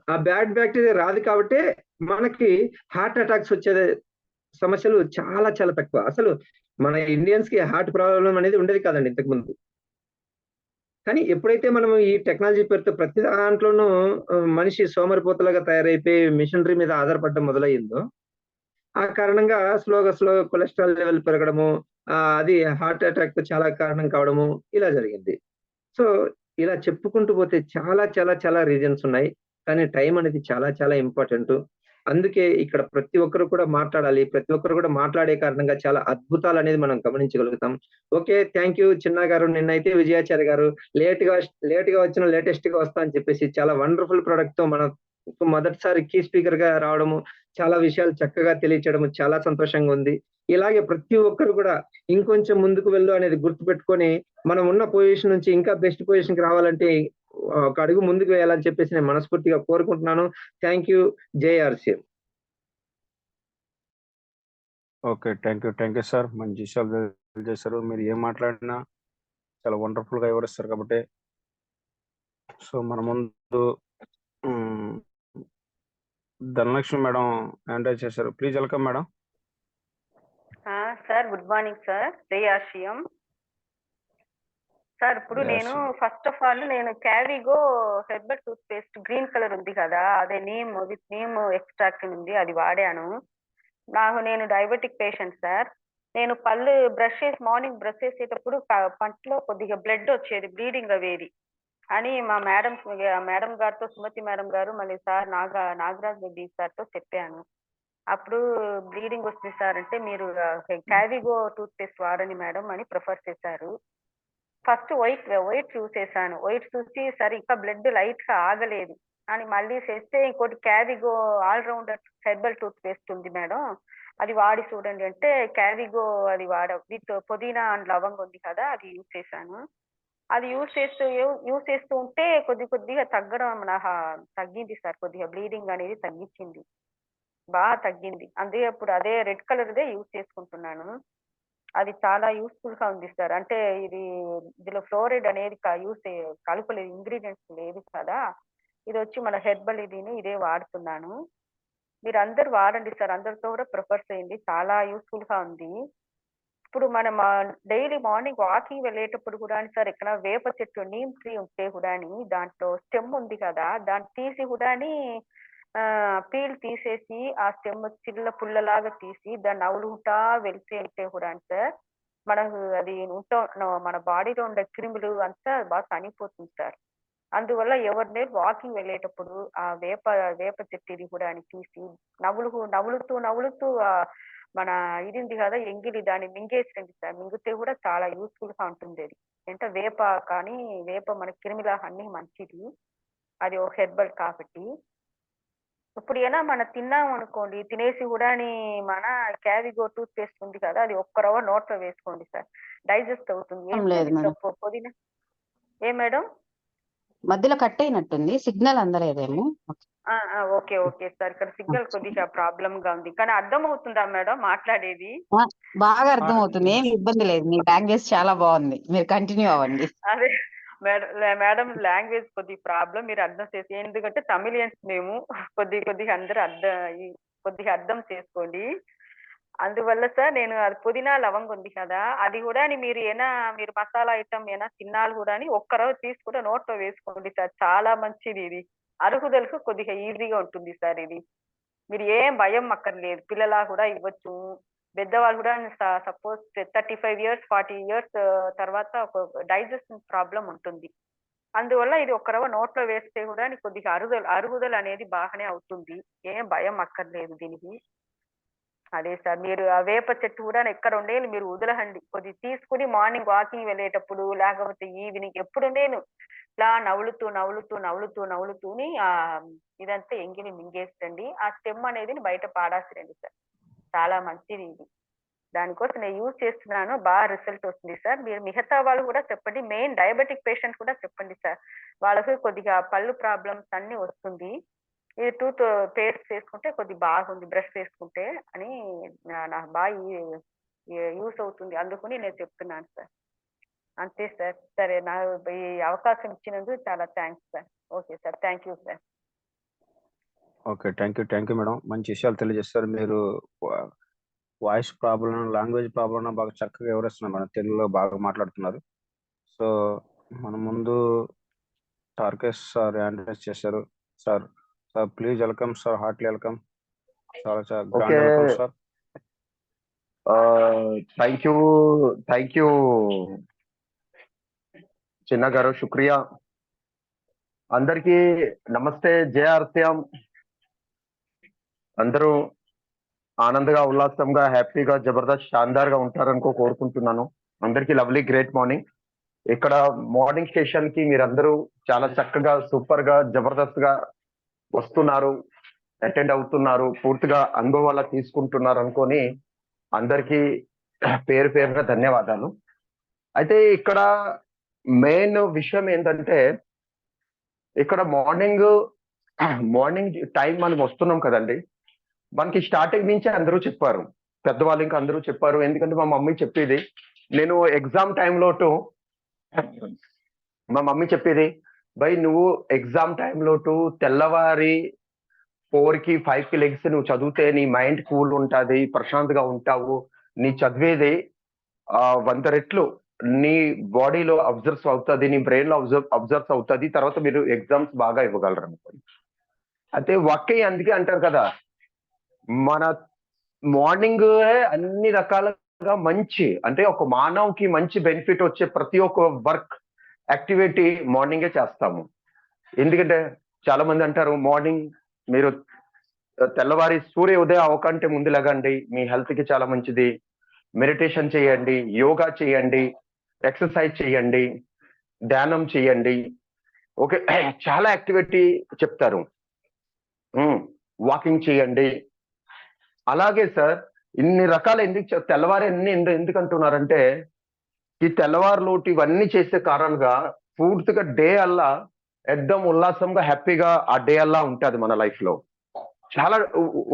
ఆ బ్యాడ్ బాక్టీరియా రాదు కాబట్టే మనకి హార్ట్ అటాక్స్ వచ్చే సమస్యలు చాలా చాలా తక్కువ. అసలు మన ఇండియన్స్‌కి హార్ట్ ప్రాబ్లమ్ అనేది ఉండేది కాదండి ఇంతకుముందు. కానీ ఎప్పుడైతే మనం ఈ టెక్నాలజీ పేరుతో ప్రతి దాంట్లోనూ మనిషి సోమరిపోతులాగా తయారైపోయి మిషనరీ మీద ఆధారపడడం మొదలయ్యిందో, ఆ కారణంగా స్లోగా కొలెస్ట్రాల్ లెవెల్ పెరగడము, అది హార్ట్ అటాక్‌కి చాలా కారణం కావడము ఇలా జరిగింది. సో, ఇలా చెప్పుకుంటూ పోతే చాలా రీజన్స్ ఉన్నాయి. కానీ టైం అనేది చాలా చాలా ఇంపార్టెంటు. అందుకే ఇక్కడ ప్రతి ఒక్కరు కూడా మాట్లాడాలి. ప్రతి ఒక్కరు కూడా మాట్లాడే కారణంగా చాలా అద్భుతాలనేది మనం గమనించగలుగుతాం. ఓకే. థాంక్ యూ చిన్నా గారు. నిన్నైతే విజయాచార్య గారు లేట్‌గా వచ్చిన లేటెస్ట్‌గా వస్తా అని చెప్పేసి చాలా వండర్‌ఫుల్ ప్రొడక్ట్‌తో మనకు మొదటిసారి కీ స్పీకర్‌గా రావడము, చాలా విషయాలు చక్కగా తెలియచేయడము చాలా సంతోషంగా ఉంది. ఇలాగే ప్రతి ఒక్కరు కూడా ఇంకొంచెం ముందుకు వెళ్ళు అనేది గుర్తుపెట్టుకొని, మనం ఉన్న పొజిషన్ నుంచి ఇంకా బెస్ట్ పొజిషన్‌కి రావాలంటే ఒక అడుగు ముందుకు వేయాలని చెప్పేసి నేను మనస్ఫూర్తిగా కోరుకుంటున్నాను. Thank you. జై RCM. Okay. Thank you sir. మంచి విషయాలు తెలియజేశారు. మీరు ఏం మాట్లాడినా చాలా వండర్‌ఫుల్‌గా వివరిస్తారు కాబట్టి. సో, మన ముందు హ్మ్. ధనలక్ష్మి మేడం హ్యాండ్ రైజ్ చేశారు. Please welcome madam. Sir good morning sir. జై ఆర్‌సీఎం. సార్ ఇప్పుడు నేను ఫస్ట్ ఆఫ్ ఆల్ క్యావిగో herbal toothpaste green colour ఉంది కదా, అదే విత్ నీమ్ ఎక్స్ట్రాక్ట్ ఉంది, అది వాడాను. నేను డయాబెటిక్ పేషెంట్ సార్. నేను పళ్ళు మార్నింగ్ బ్రష్ చేసేటప్పుడు పంటలో కొద్దిగా బ్లడ్ వచ్చేది, బ్లీడింగ్ అవేది అని మా మేడం గారితో, సుమతి మేడం గారు, మళ్ళీ సార్ నాగరాజ్ రెడ్డి సార్తో చెప్పాను. అప్పుడు బ్లీడింగ్ వస్తుంది సార్ అంటే, మీరు క్యావిగో టూత్ పేస్ట్ వాడండి మేడం అని ప్రిఫర్ చేశారు. ఫస్ట్ వైట్ చూసేసాను. వైట్ చూసి సరే ఇంకా బ్లడ్ లైట్ గా ఆగలేదు అని మళ్ళీ చేస్తే, ఇంకోటి క్యావిగో ఆల్రౌండర్ హెర్బల్ టూత్ పేస్ట్ ఉంది మేడం, అది వాడి చూడండి అంటే క్యావిగో అది విత్ పుదీనా అండ్ లవంగ్ ఉంది కదా, అది యూజ్ చేశాను. అది యూజ్ చేస్తూ ఉంటే కొద్దిగా తగ్గింది సార్, కొద్దిగా బ్లీడింగ్ అనేది తగ్గించింది, బాగా తగ్గింది. అందుకే ఇప్పుడు అదే రెడ్ కలర్దే యూజ్ చేసుకుంటున్నాను. అది చాలా యూస్ఫుల్ గా ఉంది సార్. అంటే ఇందులో ఫ్లోరైడ్ అనేది కలుపలేదు, ఇంగ్రీడియంట్స్ లేదు కదా. ఇది వచ్చి మన హెర్బల్ ఇదే వాడుతున్నాను. మీరు అందరు వాడండి సార్, అందరితో కూడా ప్రిఫర్ చేయండి, చాలా యూస్ఫుల్ గా ఉంది. ఇప్పుడు మనం డైలీ మార్నింగ్ వాకింగ్ వెళ్ళేటప్పుడు కూడా సార్, ఇక్కడ వేప చెట్టు నీమ్ ట్రీ ఉంటే కూడా దాంట్లో స్టెమ్ ఉంది కదా, దాన్ని తీసి కూడా పీల్ తీసేసి ఆ స్టెమ్ చిల్ల పుల్లలాగా తీసి దాన్ని నవ్వులుంటా వెళ్తే కూడా సార్, మనకు అది మన బాడీలో ఉండే క్రిములు అంతా బాగా చనిపోతుంది సార్. అందువల్ల ఎవరినే వాకింగ్ వెళ్ళేటప్పుడు ఆ వేప చెట్టు ఇది కూడా తీసి నవ్వులుతూ మన ఇది ఉంది కదా ఎంగిలి, దాన్ని మింగేసండి సార్. మింగితే కూడా చాలా యూస్ఫుల్ గా ఉంటుంది అది. అంటే వేప మన క్రిమిలా అన్ని మంచిది, అది ఒక హెర్బల్ కాబట్టి. ఇప్పుడు మనం తిన్నాం అనుకోండి, తినేసి కూడా మన క్యావిగో టూత్ పేస్ట్ ఉంది కదా, అది ఒక్క రవ్వ నోట్లో వేసుకోండి సార్, డైజెస్ట్ అవుతుంది. లేదు మేడం, పుదీనా మేడం మధ్యలో కట్ అయినట్టుంది, సిగ్నల్ అందలేదేమో. ఓకే సార్, ఇక్కడ సిగ్నల్ కొద్దిగా ప్రాబ్లమ్ గా ఉంది, కానీ అర్థం అవుతుందా మేడం మాట్లాడేది? బాగా అర్థం అవుతుంది, ఏమి ఇబ్బంది లేదు. మీ లాంగ్వేజ్ చాలా బాగుంది, మీరు కంటిన్యూ అవ్వండి. అదే మేడం లాంగ్వేజ్ కొద్ది ప్రాబ్లం, మీరు అర్థం చేసి, ఎందుకంటే తమిళియన్స్ మేము, కొద్దిగా అందరూ కొద్దిగా అర్థం చేసుకోండి. అందువల్ల సార్ నేను అది పుదీనా లవంగ్ ఉంది కదా, అది కూడా మీరు మసాలా ఐటమ్ తిన్నాలు కూడా ఒక్క రవ్వ తీసి కూడా నోట్లో వేసుకోండి సార్, చాలా మంచిది. ఇది అరుగుదలకు కొద్దిగా ఈజీగా ఉంటుంది సార్. ఇది మీరు ఏం భయం అక్కర్లేదు, పిల్లలా కూడా ఇవ్వచ్చు, పెద్దవాళ్ళు కూడా. సపోజ్ 35 years 40 years తర్వాత ఒక డైజెషన్ ప్రాబ్లం ఉంటుంది, అందువల్ల ఇది ఒక్క రవ్వ నోట్లో వేస్తే కూడా కొద్దిగా అరుగుదల అనేది బాగానే అవుతుంది, ఏం భయం అక్కర్లేదు దీనికి. అదే సార్, మీరు ఆ వేప చెట్టు కూడా ఎక్కడ ఉండేది మీరు వదలహండి, కొద్దిగా తీసుకుని మార్నింగ్ వాకింగ్ వెళ్ళేటప్పుడు లేకపోతే ఈవినింగ్ ఎప్పుడు ఉండేను ఇలా నవ్వులుతూని ఇదంతా ఎంగిలి మింగేస్తండి, ఆ స్టెమ్ అనేది బయట పాడాసిరండి సార్, చాలా మంచిది ఇది. దానికోసం నేను యూజ్ చేస్తున్నాను, బాగా రిజల్ట్ వస్తుంది సార్. మీరు మిగతా వాళ్ళు కూడా చెప్పండి, మెయిన్ డయాబెటిక్ పేషెంట్ కూడా చెప్పండి సార్, వాళ్ళకు కొద్దిగా పళ్ళు ప్రాబ్లమ్స్ అన్ని వస్తుంది, ఈ టూత్ పేస్ట్ చేసుకుంటే కొద్ది బాగుంది, బ్రష్ చేసుకుంటే అని నాకు బాగా యూస్ అవుతుంది, అందుకని నేను చెప్తున్నాను సార్. అంతే సార్. సరే, నా ఈ అవకాశం ఇచ్చినందుకు చాలా thanks sir. Okay sir, thank you sir. Okay, thank you madam, మంచి విషయాలు తెలియజేస్తారు. మీరు వాయిస్ ప్రాబ్లం, లాంగ్వేజ్ ప్రాబ్లం బాగా చక్కగా వివరిస్తున్నారు మేడం, తెలుగులో బాగా మాట్లాడుతున్నారు. సో మన ముందు టార్కెస్ సార్ హ్యాండ్ చేశారు. Sir please welcome sir, heartly welcome, చాలా grand welcome sir. Thank you Chinna గారు, శుక్రియా. అందరికీ నమస్తే, జేఆర్సీఎం. అందరూ ఆనందంగా, ఉల్లాసంగా, హ్యాపీగా, జబర్దస్త్, షాన్దార్గా ఉంటారని కోరుకుంటున్నాను. అందరికీ లవ్లీ గ్రేట్ మార్నింగ్. ఇక్కడ మార్నింగ్ స్టేషన్ కి మీరందరూ చాలా చక్కగా, సూపర్ గా, జబర్దస్త్ గా వస్తున్నారు, అటెండ్ అవుతున్నారు, పూర్తిగా అనుభవాల తీసుకుంటున్నారు అనుకొని అందరికీ పేరు పేరున ధన్యవాదాలు. అయితే ఇక్కడ మెయిన్ విషయం ఏంటంటే, ఇక్కడ మార్నింగ్ టైం మనం వస్తున్నాం కదండి, మనకి స్టార్టింగ్ నుంచి అందరూ చెప్పారు, పెద్దవాళ్ళు ఇంకా అందరూ చెప్పారు. ఎందుకంటే మా మమ్మీ చెప్పేది, నేను ఎగ్జామ్ టైంలో మా మమ్మీ చెప్పేది, బై నువ్వు ఎగ్జామ్ టైంలో తెల్లవారి 4కి 5కి లెగ్స్ నువ్వు చదివితే నీ మైండ్ కూల్ ఉంటుంది, ప్రశాంతంగా ఉంటావు, నీ చదివేది 100 రెట్లు నీ బాడీలో అబ్జర్వ్ అవుతుంది, నీ బ్రెయిన్ లో అబ్జర్వ్ అవుతుంది, తర్వాత మీరు ఎగ్జామ్స్ బాగా ఇవ్వగలరు అనుకోండి. అయితే వాక్య అందుకే అంటారు కదా, మన మార్నింగ్ అన్ని రకాల రకాలుగా మంచి అంటే ఒక మానవుకి మంచి బెనిఫిట్ వచ్చే ప్రతి ఒక్క వర్క్ యాక్టివిటీ మార్నింగే చేస్తాము. ఎందుకంటే చాలా మంది అంటారు మార్నింగ్ మీరు తెల్లవారి సూర్య ఉదయం అవకంటే ముందు లెగండి, మీ హెల్త్ కి చాలా మంచిది, మెడిటేషన్ చేయండి, యోగా చేయండి, ఎక్సర్సైజ్ చేయండి, ధ్యానం చేయండి, ఓకే చాలా యాక్టివిటీ చెప్తారు, వాకింగ్ చేయండి. అలాగే సార్ ఇన్ని రకాల తెల్లవారు ఎందుకు అంటున్నారంటే ఈ తెల్లవారులోటి ఇవన్నీ చేసే కారణంగా పూర్తిగా డే అల్లా ఎక్దం ఉల్లాసంగా హ్యాపీగా ఆ డే అల్లా ఉంటుంది మన లైఫ్ లో, చాలా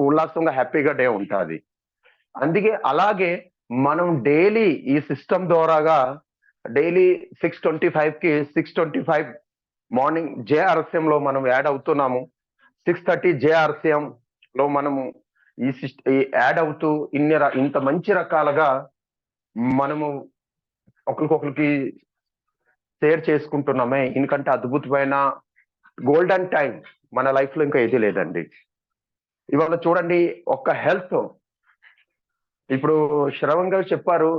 ఉల్లాసంగా హ్యాపీగా డే ఉంటుంది. అందుకే అలాగే మనం డైలీ ఈ సిస్టమ్ ద్వారాగా డైలీ 6:25కి 6:25 మార్నింగ్ JRCM లో మనం యాడ్ అవుతున్నాము. 6:30 JRCM లో మనము ఈ యాడ్ అవుతూ ఇంత మంచి రకాలుగా మనము ఒకరికొకరికి షేర్ చేసుకుంటున్నామే. ఎందుకంటే అద్భుతమైన గోల్డెన్ టైం మన లైఫ్ లో ఇంకా ఏది లేదండి. ఇవాళ చూడండి ఒక హెల్త్, ఇప్పుడు శ్రవణ్ గారు చెప్పారు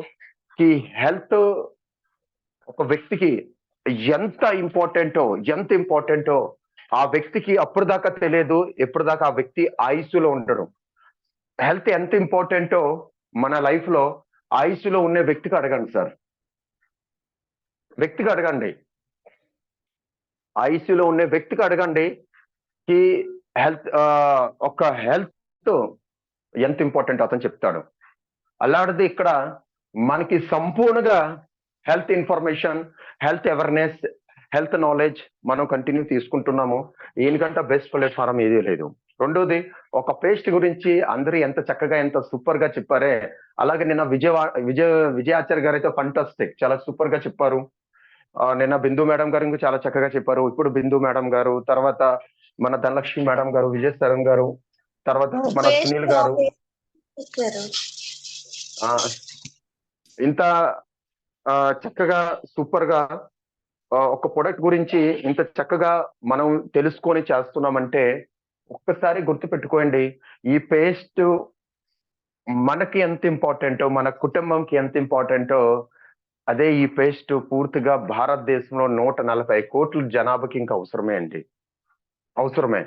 ఈ హెల్త్ ఒక వ్యక్తికి ఎంత ఇంపార్టెంటో ఆ వ్యక్తికి అప్పుడు దాకా తెలియదు, ఎప్పుడు దాకా ఆ వ్యక్తి ఆయుస్సులో ఉండడం. హెల్త్ ఎంత ఇంపార్టెంటో మన లైఫ్ లో ఆయుస్సులో ఉండే వ్యక్తికి అడగండి సార్, వ్యక్తికి అడగండి, ఆయుస్సులో ఉండే వ్యక్తికి అడగండి కి హెల్త్ ఒక హెల్త్ ఎంత ఇంపార్టెంట్ అతను చెప్తాడు. అలాంటిది ఇక్కడ మనకి సంపూర్ణంగా health information, health awareness, health knowledge మనం కంటిన్యూ తీసుకుంటున్నాము. దీనికంటే బెస్ట్ ప్లాట్ఫారం ఏదీ లేదు. రెండోది ఒక పేస్ట్ గురించి అందరూ ఎంత చక్కగా ఎంత సూపర్ గా చెప్పారే, అలాగే నిన్న విజయాచార్య గారు అయితే ఫంటాస్టిక్ చాలా సూపర్ గా చెప్పారు. నిన్న బిందు మేడం గారు చాలా చక్కగా చెప్పారు. ఇప్పుడు బిందు మేడం గారు, తర్వాత మన ధనలక్ష్మి మేడం గారు, విజయశరం గారు, తర్వాత మన సునీల్ గారు, ఇంత చక్కగా సూపర్ గా ఒక ప్రొడక్ట్ గురించి ఇంత చక్కగా మనం తెలుసుకొని చేస్తున్నామంటే ఒక్కసారి గుర్తుపెట్టుకోండి, ఈ పేస్ట్ మనకి ఎంత ఇంపార్టెంటో, మన కుటుంబంకి ఎంత ఇంపార్టెంటో అదే ఈ పేస్ట్ పూర్తిగా భారతదేశంలో 140 కోట్ల జనాభాకి ఇంకా అవసరమే అండి, అవసరమే.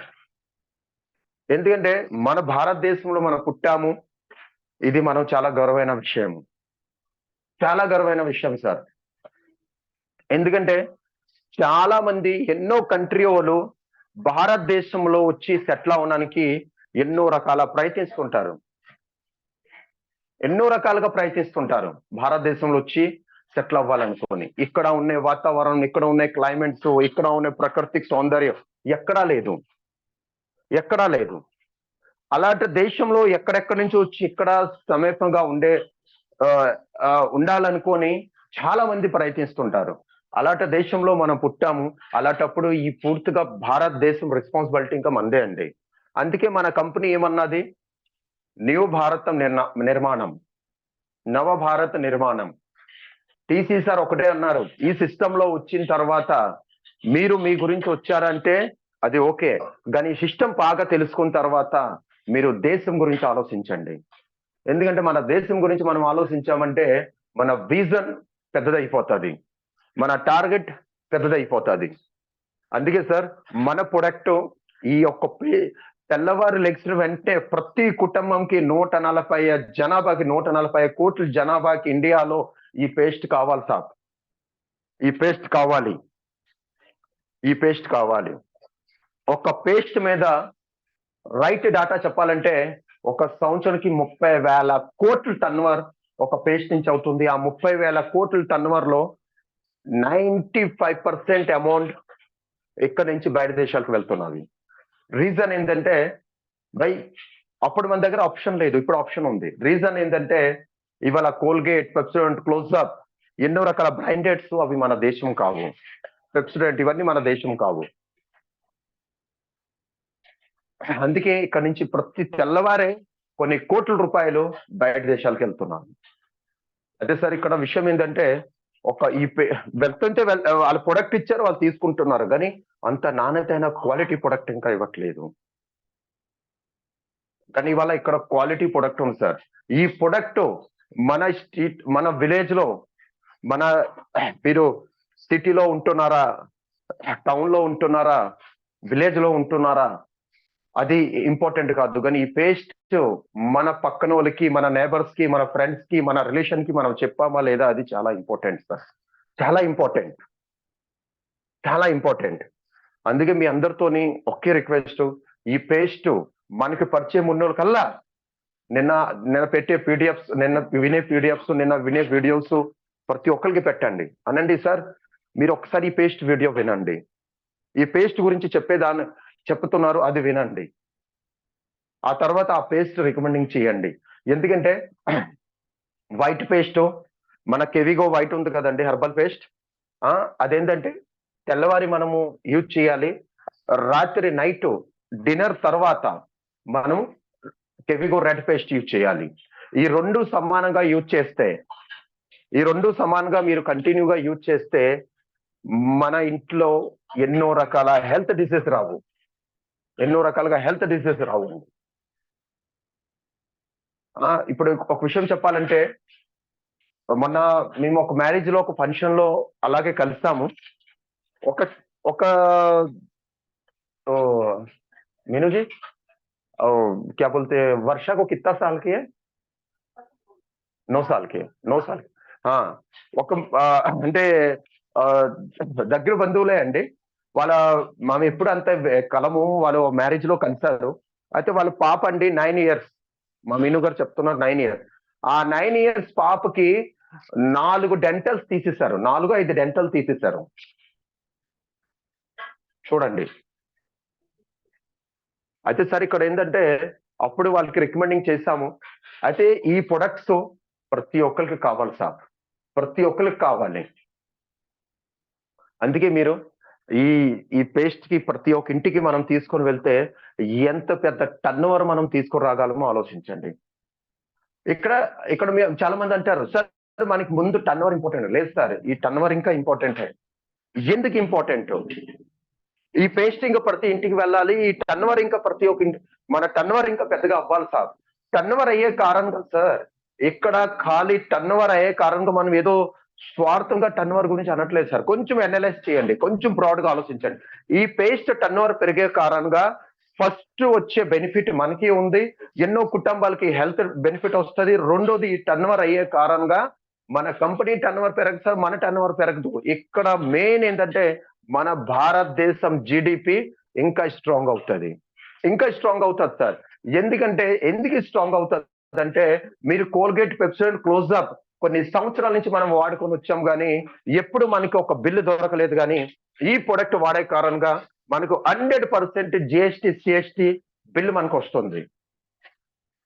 ఎందుకంటే మన భారతదేశంలో మనం పుట్టాము, ఇది మనం చాలా గౌరవమైన విషయం, చాలా గౌరవమైన విషయం సార్. ఎందుకంటే చాలా మంది ఎన్నో కంట్రీ వాళ్ళు భారతదేశంలో వచ్చి సెటిల్ అవడానికి ఎన్నో రకాల ప్రయత్నిస్తుంటారు, ఎన్నో రకాలుగా ప్రయత్నిస్తుంటారు భారతదేశంలో వచ్చి సెటిల్ అవ్వాలనుకొని. ఇక్కడ ఉన్న వాతావరణం, ఇక్కడ ఉన్న క్లైమేట్స్, ఇక్కడ ఉన్న ప్రకృతిక సౌందర్యం ఎక్కడా లేదు. అలాంటి దేశంలో ఎక్కడెక్కడి నుంచి వచ్చి ఇక్కడ సమీపంగా ఉండాలనుకొని చాలా మంది ప్రయత్నిస్తుంటారు. అలాంటి దేశంలో మనం పుట్టాము. అలాంటప్పుడు ఈ పూర్తిగా భారతదేశం రెస్పాన్సిబిలిటీ ఇంకా మందే అండి. అందుకే మన కంపెనీ ఏమన్నది, న్యూ భారతం నిర్మాణం, నవ భారత నిర్మాణం. టీసీ సార్ ఒకటే అన్నారు, ఈ సిస్టమ్ లో వచ్చిన తర్వాత మీరు మీ గురించి వచ్చారంటే అది ఓకే, కానీ సిస్టమ్ బాగా తెలుసుకున్న తర్వాత మీరు దేశం గురించి ఆలోచించండి. ఎందుకంటే మన దేశం గురించి మనం ఆలోచించామంటే మన విజన్ పెద్దదైపోతుంది, మన టార్గెట్ పెద్దదైపోతుంది. అందుకే సార్ మన ప్రొడక్ట్ ఈ యొక్క తెల్లవారు లెగ్సిన వెంటనే ప్రతి కుటుంబంకి 140 జనాభాకి 140 కోట్ల జనాభాకి ఇండియాలో ఈ పేస్ట్ కావాలి సార్, ఈ పేస్ట్ కావాలి. ఒక పేస్ట్ మీద రైట్ డాటా చెప్పాలంటే ఒక సంవత్సరానికి 30,000 కోట్ల టర్నోవర్ ఒక పేస్ట్ నుంచి అవుతుంది. ఆ 30,000 కోట్ల టర్నోవర్ లో 95% అమౌంట్ ఇక్కడ నుంచి బయట దేశాలకు వెళ్తున్నది. రీజన్ ఏంటంటే అప్పుడు మన దగ్గర ఆప్షన్ లేదు, ఇప్పుడు ఆప్షన్ ఉంది. రీజన్ ఏంటంటే ఇవాళ కోల్గేట్, పెప్సోడెంట్, క్లోజ్అప్ ఎన్నో రకాల బ్రాండెడ్స్ అవి మన దేశం కావు. పెప్సోడెంట్ ఇవన్నీ మన దేశం కావు. అందుకే ఇక్కడ నుంచి ప్రతి తెల్లవారే కొన్ని కోట్ల రూపాయలు బయట దేశాలకు వెళ్తున్నాను. అదే సార్ ఇక్కడ విషయం ఏంటంటే వెళ్తుంటే వాళ్ళు ప్రొడక్ట్ ఇచ్చారు, వాళ్ళు తీసుకుంటున్నారు, కానీ అంత నాణ్యతైన క్వాలిటీ ప్రొడక్ట్ ఇంకా ఇవ్వట్లేదు. కానీ ఇవాళ ఇక్కడ క్వాలిటీ ప్రొడక్ట్ ఉంది సార్. ఈ ప్రొడక్ట్ మన విలేజ్ లో మీరు సిటీలో ఉంటున్నారా, టౌన్ లో ఉంటున్నారా, విలేజ్ లో ఉంటున్నారా, అది ఇంపార్టెంట్ కాదు. కానీ ఈ పేస్ట్ మన పక్కన వాళ్ళకి, మన నేబర్స్ కి, మన ఫ్రెండ్స్ కి, మన రిలేషన్ కి మనం చెప్పామా లేదా, అది చాలా ఇంపార్టెంట్ సార్. చాలా ఇంపార్టెంట్, చాలా ఇంపార్టెంట్. అందుకే మీ అందరితోని ఒకే రిక్వెస్ట్, ఈ పేస్ట్ మనకి పరిచయం ఉన్నోళ్ళ కల్లా నిన్న పెట్టే పీడిఎఫ్స్, నిన్న వినే వీడియోస్ ప్రతి ఒక్కరికి పెట్టండి. అనండి సార్ మీరు ఒకసారి ఈ పేస్ట్ వీడియో వినండి, ఈ పేస్ట్ గురించి చెప్తున్నారు అది వినండి. ఆ తర్వాత ఆ పేస్ట్ రికమెండింగ్ చేయండి. ఎందుకంటే వైట్ పేస్ట్, మన కెవిగో వైట్ ఉంది కదండి, హెర్బల్ పేస్ట్, అదేంటంటే తెల్లవారి మనము యూజ్ చేయాలి. రాత్రి నైట్ డిన్నర్ తర్వాత మనం కెవిగో రెడ్ పేస్ట్ యూజ్ చేయాలి. ఈ రెండు సమానంగా మీరు కంటిన్యూగా యూజ్ చేస్తే మన ఇంట్లో ఎన్నో రకాల హెల్త్ డిసీజ్ రావు. ఇప్పుడు ఒక విషయం చెప్పాలంటే, మొన్న మేము ఒక మ్యారేజ్ లో, ఒక ఫంక్షన్ లో అలాగే కలిసాము. ఒక मीनू जी क्या बोलते हैं, वर्षा को कितना साल की है? 9 साल की है. 9 साल. ఒక అంటే దగ్గర బంధువులే అండి. మేము ఎప్పుడు అంత కలము. వాళ్ళు మ్యారేజ్ లో కలిసారు. అయితే వాళ్ళ పాప అండి 9 years, మా మీను గారు చెప్తున్నారు 9 years. ఆ 9 years పాపకి 4 డెంటల్స్ తీసేశారు, 4-5 డెంటల్ తీసేశారు. చూడండి. అయితే సార్ ఇక్కడ ఏంటంటే అప్పుడు వాళ్ళకి రికమెండింగ్ చేశాము. అయితే ఈ ప్రొడక్ట్స్ ప్రతి ఒక్కరికి కావాలి సార్, ప్రతి ఒక్కరికి కావాలి. అందుకే మీరు ఈ పేస్ట్ కి ప్రతి ఒక్క ఇంటికి మనం తీసుకొని వెళ్తే ఎంత పెద్ద టర్న్ ఓవర్ మనం తీసుకొని రాగలమో ఆలోచించండి. ఇక్కడ చాలా మంది అంటారు సార్ మనకి ముందు టర్న్ ఓవర్ ఇంపార్టెంట్. లేదు సార్, ఈ టర్న్ ఓవర్ ఇంకా ఇంపార్టెంట్. ఎందుకు ఇంపార్టెంట్? ఈ పేస్ట్ ఇంకా ప్రతి ఇంటికి వెళ్ళాలి. ఈ టర్నోవర్ ఇంకా ప్రతి ఒక్క మన టర్నోవర్ ఇంకా పెద్దగా అవ్వాలి సార్. టర్నోవర్ అయ్యే కారణంగా సార్, ఇక్కడ ఖాళీ టర్నోవర్ అయ్యే కారణంగా మనం ఏదో స్వార్థంగా టర్నోవర్ గురించి అనట్లేదు సార్. కొంచెం అనలైజ్ చేయండి, కొంచెం బ్రాడ్ గా ఆలోచించండి. ఈ పేస్ట్ టర్నోవర్ పెరిగే కారణంగా ఫస్ట్ వచ్చే బెనిఫిట్ మనకి ఉంది, ఎన్నో కుటుంబాలకి హెల్త్ బెనిఫిట్ వస్తుంది. రెండోది ఈ టర్నోవర్ అయ్యే కారణంగా మన కంపెనీ టర్నోవర్ పెరగదు సార్, మన టర్నోవర్ పెరగదు. ఇక్కడ మెయిన్ ఏంటంటే మన భారతదేశం జీడిపి ఇంకా స్ట్రాంగ్ అవుతుంది సార్. ఎందుకు స్ట్రాంగ్ అవుతుంది అంటే, మీరు కోల్గేట్, పెప్సోడెంట్, క్లోజ్అప్ కొన్ని సంవత్సరాల నుంచి మనం వాడుకొని వచ్చాం, కానీ ఎప్పుడు మనకి ఒక బిల్లు దొరకలేదు. కానీ ఈ ప్రొడక్ట్ వాడే కారణంగా మనకు 100% జిఎస్టి, సిఎస్టి బిల్లు మనకు వస్తుంది.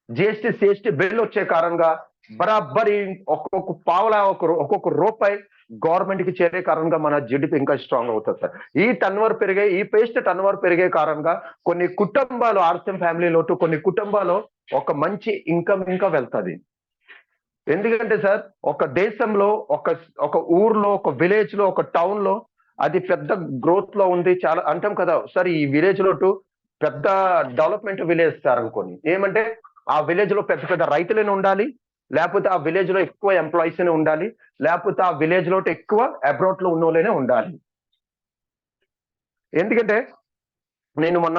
జిఎస్టి, సిఎస్టి బిల్లు వచ్చే కారణంగా బరాబరి ఒక్కొక్క పావలా, ఒక్కొక్క రూపాయి గవర్నమెంట్ కి చేరే కారణంగా మన జీడిపి ఇంకా స్ట్రాంగ్ అవుతుంది సార్. ఈ పేస్ట్ టర్నోవర్ పెరిగే కారణంగా కొన్ని కుటుంబాలు, ఆర్సిఎం ఫ్యామిలీలో కొన్ని కుటుంబాలు ఒక మంచి ఇన్కమ్ ఇంకా వెళ్తుంది. ఎందుకంటే సార్ ఒక దేశంలో, ఒక ఊర్లో, ఒక విలేజ్ లో, ఒక టౌన్ లో అది పెద్ద గ్రోత్ లో ఉంది. చాలా అంటాం కదా సార్, ఈ విలేజ్ లో పెద్ద డెవలప్మెంట్ విలేజ్ సార్ అనుకోని. ఏమంటే ఆ విలేజ్ లో పెద్ద పెద్ద రైతులనే ఉండాలి, లేకపోతే ఆ విలేజ్ లో ఎక్కువ ఎంప్లాయీస్ అనే ఉండాలి, లేకపోతే ఆ విలేజ్ లో ఎక్కువ అబ్రాడ్ లో ఉన్నోళ్ళనే ఉండాలి. ఎందుకంటే నేను మొన్న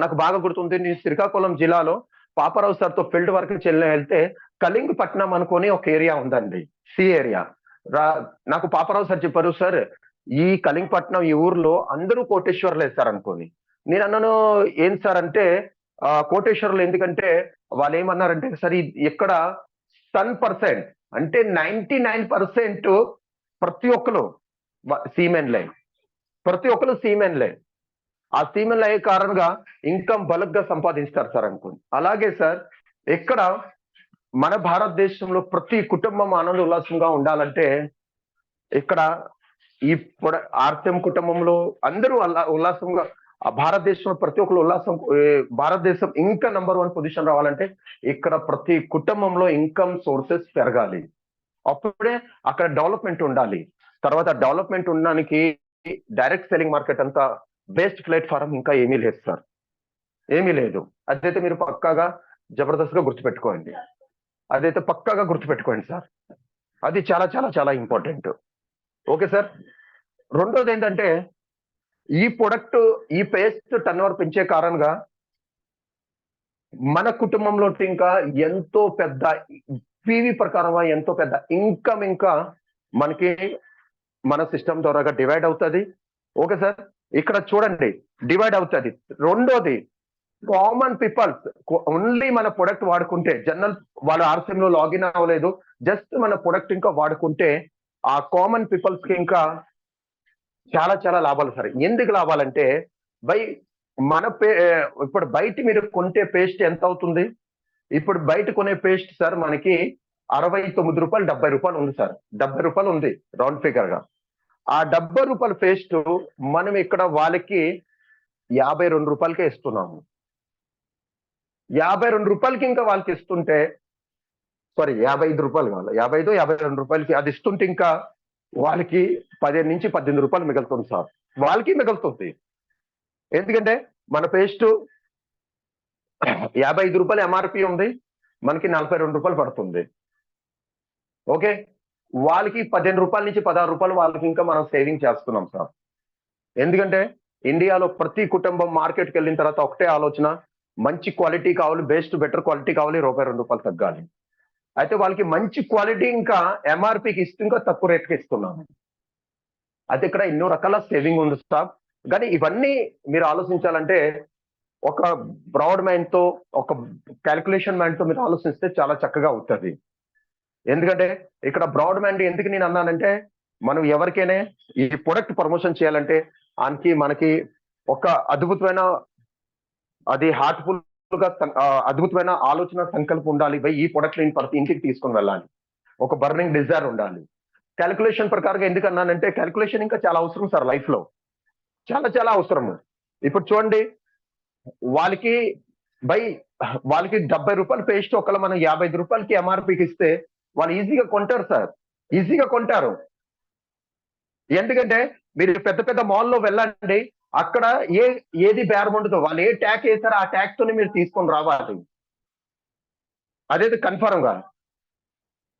నాకు బాగా గుర్తుంది, నేను శ్రీకాకుళం జిల్లాలో పాపారావు సార్ తో ఫీల్డ్ వర్క్ వెళ్తే కళింగపట్నం అనుకొని ఒక ఏరియా ఉందండి, సి ఏరియా. నాకు పాపారావు సార్ చెప్పారు, సార్ ఈ కళింగపట్నం ఈ ఊర్లో అందరూ కోటేశ్వర్లు వేస్తారు అనుకోని. నేను అన్నాను ఏం సార్ అంటే, కోటేశ్వర్లు ఎందుకంటే వాళ్ళు ఏమన్నారంటే, సార్ ఇక్కడ 10% అంటే 99% ప్రతి ఒక్కరు సీమెన్లే, ఆ సీమెన్లు అయ్యే కారణంగా ఇన్కమ్ బల్క్గా సంపాదిస్తారు సార్ అనుకోండి. అలాగే సార్ ఇక్కడ మన భారతదేశంలో ప్రతి కుటుంబం ఆనంద ఉల్లాసంగా ఉండాలంటే, ఇక్కడ ఈ ఆర్సిఎం కుటుంబంలో అందరూ ఉల్లాసంగా, భారతదేశంలో ప్రతి ఒక్కరు భారతదేశం ఇంకా నంబర్ 1 పొజిషన్ రావాలంటే ఇక్కడ ప్రతి కుటుంబంలో ఇన్కమ్ సోర్సెస్ పెరగాలి. అప్పుడే అక్కడ డెవలప్మెంట్ ఉండాలి. తర్వాత డెవలప్మెంట్ ఉండడానికి డైరెక్ట్ సెల్లింగ్ మార్కెట్ అంతా బెస్ట్ ప్లాట్ఫారం ఇంకా ఏమీ లేదు సార్, ఏమీ లేదు. అదైతే మీరు పక్కాగా జబర్దస్త్ గా గుర్తుపెట్టుకోండి. అదైతే పక్కాగా గుర్తుపెట్టుకోండి సార్. అది చాలా చాలా చాలా ఇంపార్టెంట్. Okay sir. రెండోది ఏంటంటే ఈ ప్రొడక్ట్, ఈ పేస్ట్ టర్నోవర్ పెంచే కారణంగా మన కుటుంబంలో ఇంకా ఎంతో పెద్ద పీవీ ప్రకారంగా ఎంతో పెద్ద ఇన్కమ్ ఇంకా మనకి మన సిస్టమ్ ద్వారా డివైడ్ అవుతుంది. Okay sir. ఇక్కడ చూడండి డివైడ్ అవుతుంది. రెండోది కామన్ పీపుల్స్ ఓన్లీ మన ప్రొడక్ట్ వాడుకుంటే, జనరల్ వాళ్ళ ఆర్సిఎం లో లాగిన్ అవ్వలేదు, జస్ట్ మన ప్రొడక్ట్ ఇంకా వాడుకుంటే ఆ కామన్ పీపుల్స్ కి ఇంకా చాలా చాలా లాభాలు సార్. ఎందుకు లాభాలంటే మన ఇప్పుడు బయట మీరు కొంటే పేస్ట్ ఎంత అవుతుంది? ఇప్పుడు బయట కొనే పేస్ట్ సార్ మనకి 69 రూపాయలు 70 రూపాయలు ఉంది సార్. 70 రూపాయలు ఉంది రౌండ్ ఫిగర్ గా. ఆ 70 రూపాయల పేస్ట్ మనం ఇక్కడ వాళ్ళకి 52 రూపాయలకే ఇస్తున్నాము. 52 రూపాయలకి ఇంకా వాళ్ళకి ఇస్తుంటే, సారీ 55 రూపాయలు కావాలి, 55 52 రూపాయలకి అది ఇస్తుంటే ఇంకా వాళ్ళకి 15 నుంచి 18 రూపాయలు మిగులుతుంది సార్. వాళ్ళకి మిగులుతుంది. ఎందుకంటే మన పేస్ట్ 55 రూపాయలు ఎంఆర్పి ఉంది, మనకి 42 రూపాయలు పడుతుంది. ఓకే. వాళ్ళకి 15 రూపాయల నుంచి 16 రూపాయలు వాళ్ళకి ఇంకా మనం సేవింగ్ చేస్తున్నాం సార్. ఎందుకంటే ఇండియాలో ప్రతి కుటుంబం మార్కెట్కి వెళ్ళిన తర్వాత ఒకటే ఆలోచన, మంచి క్వాలిటీ కావాలి, బెస్ట్ బెటర్ క్వాలిటీ కావాలి, ₹2 తగ్గాలి. అయితే వాళ్ళకి మంచి క్వాలిటీ ఇంకా ఎంఆర్పికి ఇస్తూ ఇంకా తక్కువ రేట్కి ఇస్తున్నాము. అయితే ఇక్కడ ఎన్నో రకాల సేవింగ్ ఉంది సార్. కానీ ఇవన్నీ మీరు ఆలోచించాలంటే ఒక బ్రాడ్ మైండ్ తో, ఒక క్యాలిక్యులేషన్ మైండ్ తో మీరు ఆలోచిస్తే చాలా చక్కగా అవుతుంది. ఎందుకంటే ఇక్కడ బ్రాడ్ మైండ్ ఎందుకు నేను అన్నానంటే, మనం ఎవరికైనా ఈ ప్రొడక్ట్ ప్రమోషన్ చేయాలంటే మనకి ఒక అద్భుతమైన, అది హార్ట్ఫుల్ గా అద్భుతమైన ఆలోచన సంకల్పం ఉండాలి. ఈ ప్రొడక్ట్ నేను ప్రతి ఇంటికి తీసుకుని వెళ్ళాలి, ఒక బర్నింగ్ డిజైర్ ఉండాలి. క్యాలిక్యులేషన్ ప్రకారంగా ఎందుకు అన్నానంటే, క్యాలిక్యులేషన్ ఇంకా చాలా అవసరం సార్ లైఫ్ లో, చాలా చాలా అవసరము. ఇప్పుడు చూడండి, వాళ్ళకి 70 రూపాయల పేస్ట్ ఒకవేళ మనం 55 రూపాయలకి ఎంఆర్పికి ఇస్తే వాళ్ళు ఈజీగా కొంటారు సార్, ఈజీగా కొంటారు. ఎందుకంటే మీరు పెద్ద పెద్ద మాల్లో వెళ్ళండి, అక్కడ ఏది బేరం ఉండదు. వాళ్ళు ఏ ట్యాక్ వేసారో ఆ ట్యాక్ తోనే మీరు తీసుకొని రావాలి, అదేది కన్ఫర్మ్ గా.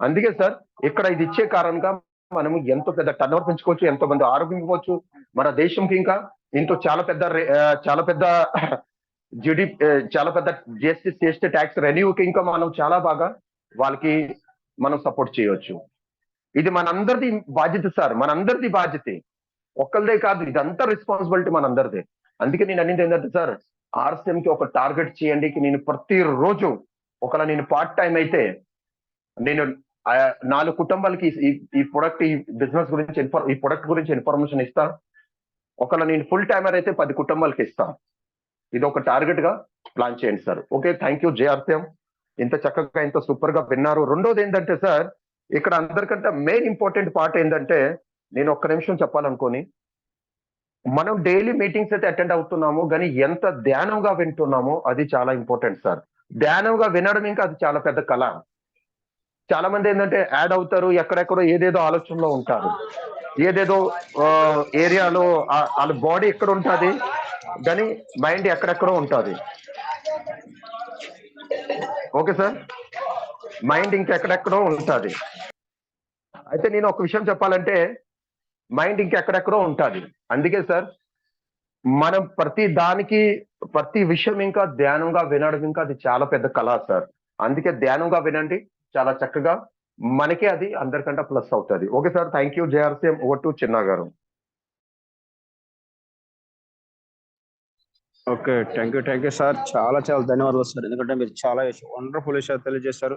అందుకే సార్ ఇక్కడ ఇది ఇచ్చే కారణంగా మనం ఎంతో పెద్ద టర్నోవర్ పెంచుకోవచ్చు, ఎంతో మంది ఆరోగ్యం ఇవ్వచ్చు, మన దేశంకి ఇంకా ఇంతో చాలా పెద్ద చాలా పెద్ద జిఎస్టీ ట్యాక్స్ రెన్యూకి ఇంకా మనం చాలా బాగా వాళ్ళకి మనం సపోర్ట్ చేయవచ్చు. ఇది మనందరిది బాధ్యత సార్, మనందరిది బాధ్యత, ఒక్కరిదే కాదు, ఇదంతా రెస్పాన్సిబిలిటీ మనందరిదే. అందుకే నేను అనేది ఏంటంటే సార్, ఆర్సిఎం కి ఒక టార్గెట్ చేయండి. నేను ప్రతిరోజు ఒకవేళ నేను పార్ట్ టైం అయితే నేను 4 కుటుంబాలకి ఈ ప్రొడక్ట్, ఈ బిజినెస్ గురించి, ఈ ప్రొడక్ట్ గురించి ఇన్ఫర్మేషన్ ఇస్తా. ఒకవేళ నేను ఫుల్ టైమర్ అయితే 10 కుటుంబాలకి ఇస్తా. ఇది ఒక టార్గెట్ గా ప్లాన్ చేయండి sir. Okay, thank you JRCM, ఇంత చక్కగా ఇంత సూపర్ గా విన్నారు. రెండోది ఏంటంటే సార్, ఇక్కడ అందరికంటే మెయిన్ ఇంపార్టెంట్ పార్ట్ ఏంటంటే, నేను ఒక్క నిమిషం చెప్పాలనుకోని, మనం డైలీ మీటింగ్స్ అయితే అటెండ్ అవుతున్నాము, కానీ ఎంత ధ్యానంగా వింటున్నామో అది చాలా ఇంపార్టెంట్ సార్. ధ్యానంగా వినడం ఇంకా అది చాలా పెద్ద కళ. చాలా మంది ఏంటంటే యాడ్ అవుతారు, ఎక్కడెక్కడో ఏదేదో ఆలోచనలో ఉంటారు, ఏదేదో ఏరియాలో వాళ్ళ బాడీ ఎక్కడ ఉంటుంది కానీ మైండ్ ఎక్కడెక్కడో ఉంటుంది. ఓకే సార్, మైండ్ ఇంకెక్కడెక్కడో ఉంటుంది. అయితే నేను ఒక విషయం చెప్పాలంటే, మైండ్ ఇంకెక్కడెక్కడో ఉంటుంది. అందుకే సార్ మనం ప్రతి విషయం ఇంకా ధ్యానంగా వినడం ఇంకా అది చాలా పెద్ద కళ సార్. అందుకే ధ్యానంగా వినండి, చాలా చక్కగా మనకే అది అందరికంటే ప్లస్ అవుతుంది. ఓకే సార్, థ్యాంక్ యూ జేఆర్సీఎం. ఓవర్ టు చిన్నా గారు. Okay, thank you sir. చాలా చాలా ధన్యవాదాలు సార్. ఎందుకంటే మీరు చాలా వండర్ఫుల్ విషయాలు తెలియజేశారు.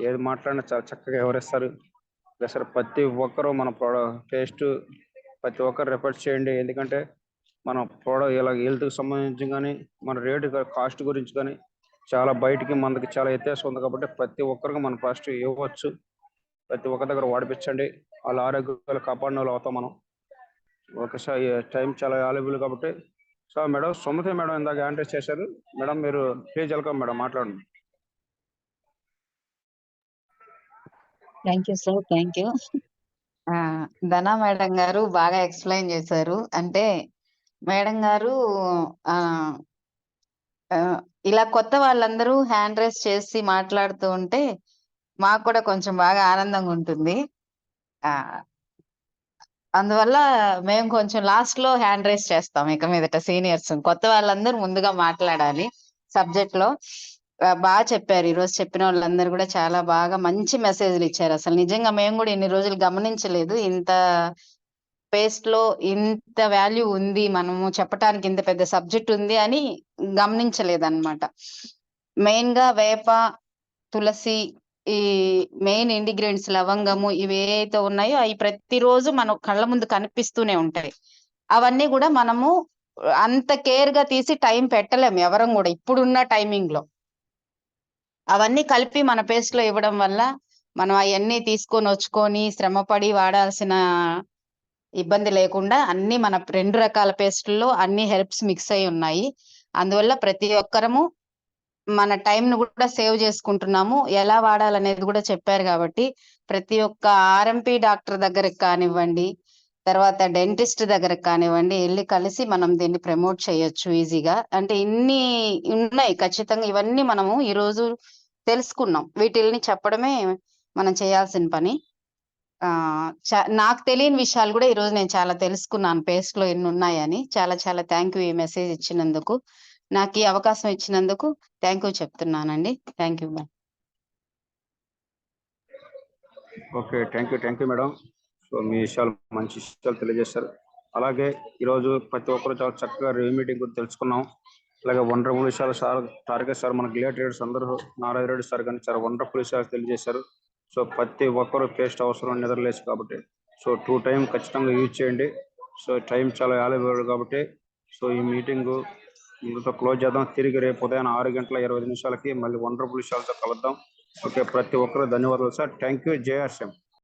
ఏది మాట్లాడినా చాలా చక్కగా వివరిస్తారు సార్. ప్రతి ఒక్కరూ మన టేస్ట్ ప్రతి ఒక్కరు రిఫర్ చేయండి. ఎందుకంటే మన ప్రోడక్ట్ ఇలా హెల్త్కి సంబంధించి కానీ, మన రేటు కాస్ట్ గురించి కానీ చాలా బయటికి మనకి చాలా వ్యత్యాసం ఉంది. కాబట్టి ప్రతి ఒక్కరికి మనం ఫస్ట్ ఇవ్వచ్చు, ప్రతి ఒక్కరి దగ్గర వాడిపించండి. వాళ్ళ ఆరోగ్యాలు కాపాడిన వాళ్ళు అవుతాం మనం. ఓకే సార్, టైం చాలా వాల్యుబుల్ కాబట్టి సార్. మేడం సుమతి మేడం ఇందాక యాంటర్ చేశారు. మేడం మీరు ప్లీజ్ వెల్కమ్ మేడం, మాట్లాడండి. Thank you sir, thank you. Dhana madam గారు బాగా ఎక్స్ప్లెయిన్ చేశారు. అంటే మేడం గారు ఇలా కొత్త వాళ్ళందరూ హ్యాండ్ రైస్ చేసి మాట్లాడుతూ ఉంటే మాకు కూడా కొంచెం బాగా ఆనందంగా ఉంటుంది. ఆ అందువల్ల మేము కొంచెం లాస్ట్ లో హ్యాండ్ రైస్ చేస్తాం. ఇక మీదట సీనియర్స్ కొత్త వాళ్ళందరూ ముందుగా మాట్లాడాలి సబ్జెక్ట్ లో. బాగా చెప్పారు. ఈ రోజు చెప్పిన వాళ్ళందరూ కూడా చాలా బాగా మంచి మెసేజ్లు ఇచ్చారు. అసలు నిజంగా మేము కూడా ఇన్ని రోజులు గమనించలేదు, ఇంత పేస్ట్ లో ఇంత వాల్యూ ఉంది, మనము చెప్పడానికి ఇంత పెద్ద సబ్జెక్ట్ ఉంది అని గమనించలేదన్నమాట. మెయిన్ గా వేప, తులసి, ఈ మెయిన్ ఇంగ్రీడియంట్స్ లవంగము ఇవి ఏవైతే ఉన్నాయో అవి ప్రతిరోజు మన కళ్ళ ముందు కనిపిస్తూనే ఉంటాయి. అవన్నీ కూడా మనము అంత కేర్ గా తీసి టైం పెట్టలేము ఎవరం కూడా ఇప్పుడున్న టైమింగ్ లో. అవన్నీ కలిపి మన పేస్ట్ లో ఇవ్వడం వల్ల మనం అవన్నీ తీసుకొని వచ్చుకొని శ్రమపడి వాడాల్సిన ఇబ్బంది లేకుండా అన్ని మన 2 రకాల పేస్టుల్లో అన్ని హెర్బ్స్ మిక్స్ అయి ఉన్నాయి. అందువల్ల ప్రతి ఒక్కరము మన టైం ను కూడా సేవ్ చేసుకుంటున్నాము. ఎలా వాడాలనేది కూడా చెప్పారు కాబట్టి ప్రతి ఒక్క ఆర్ఎంపీ డాక్టర్ దగ్గరికి కానివ్వండి, తర్వాత డెంటిస్ట్ దగ్గరకు కానివ్వండి, వెళ్ళి కలిసి మనం దీన్ని ప్రమోట్ చేయొచ్చు ఈజీగా. అంటే ఇన్ని ఉన్నాయి ఖచ్చితంగా. ఇవన్నీ మనము ఈ రోజు తెలుసుకున్నాం. వీటిల్ని చెప్పడమే మనం చేయాల్సిన పని. నాకు తెలియని విషయాలు కూడా ఈ రోజు నేను చాలా తెలుసుకున్నాను పేస్ట్ లో ఎన్ని ఉన్నాయని. చాలా చాలా థ్యాంక్ యూ ఈ మెసేజ్ ఇచ్చినందుకు. నాకు ఈ అవకాశం ఇచ్చినందుకు థ్యాంక్ యూ చెప్తున్నానండి. Thank you. Okay, thank you madam. So మీ విషయాలు మంచి విషయాలు తెలియజేశారు. అలాగే ఈరోజు ప్రతి ఒక్కరు చాలా చక్కగా రివ్యూ మీటింగ్ గురించి తెలుసుకున్నాం. అలాగే వండర్ఫుల్ విషయాలు సార్ టార్గెట్ సార్ మన గ్లేట్ రీడర్స్ అందరూ నారాయణ రెడ్డి సార్ కానీ చాలా వండర్ఫుల్ విషయాలు తెలియజేశారు. సో ప్రతి ఒక్కరు పేస్ట్ అవసరం నిద్రలేసి కాబట్టి సో 2 టైం ఖచ్చితంగా యూజ్ చేయండి. సో టైం చాలా వాల్యుబుల్ కాబట్టి సో ఈ మీటింగు ఇందుతో క్లోజ్ చేద్దాం. తిరిగి రేపు ఉదయం 6:25 మళ్ళీ వండర్ఫుల్ విషయాలతో కలుద్దాం. ఓకే, ప్రతి ఒక్కరు ధన్యవాదాలు సార్. Thank you. జై ఆర్ఎస్ఎం.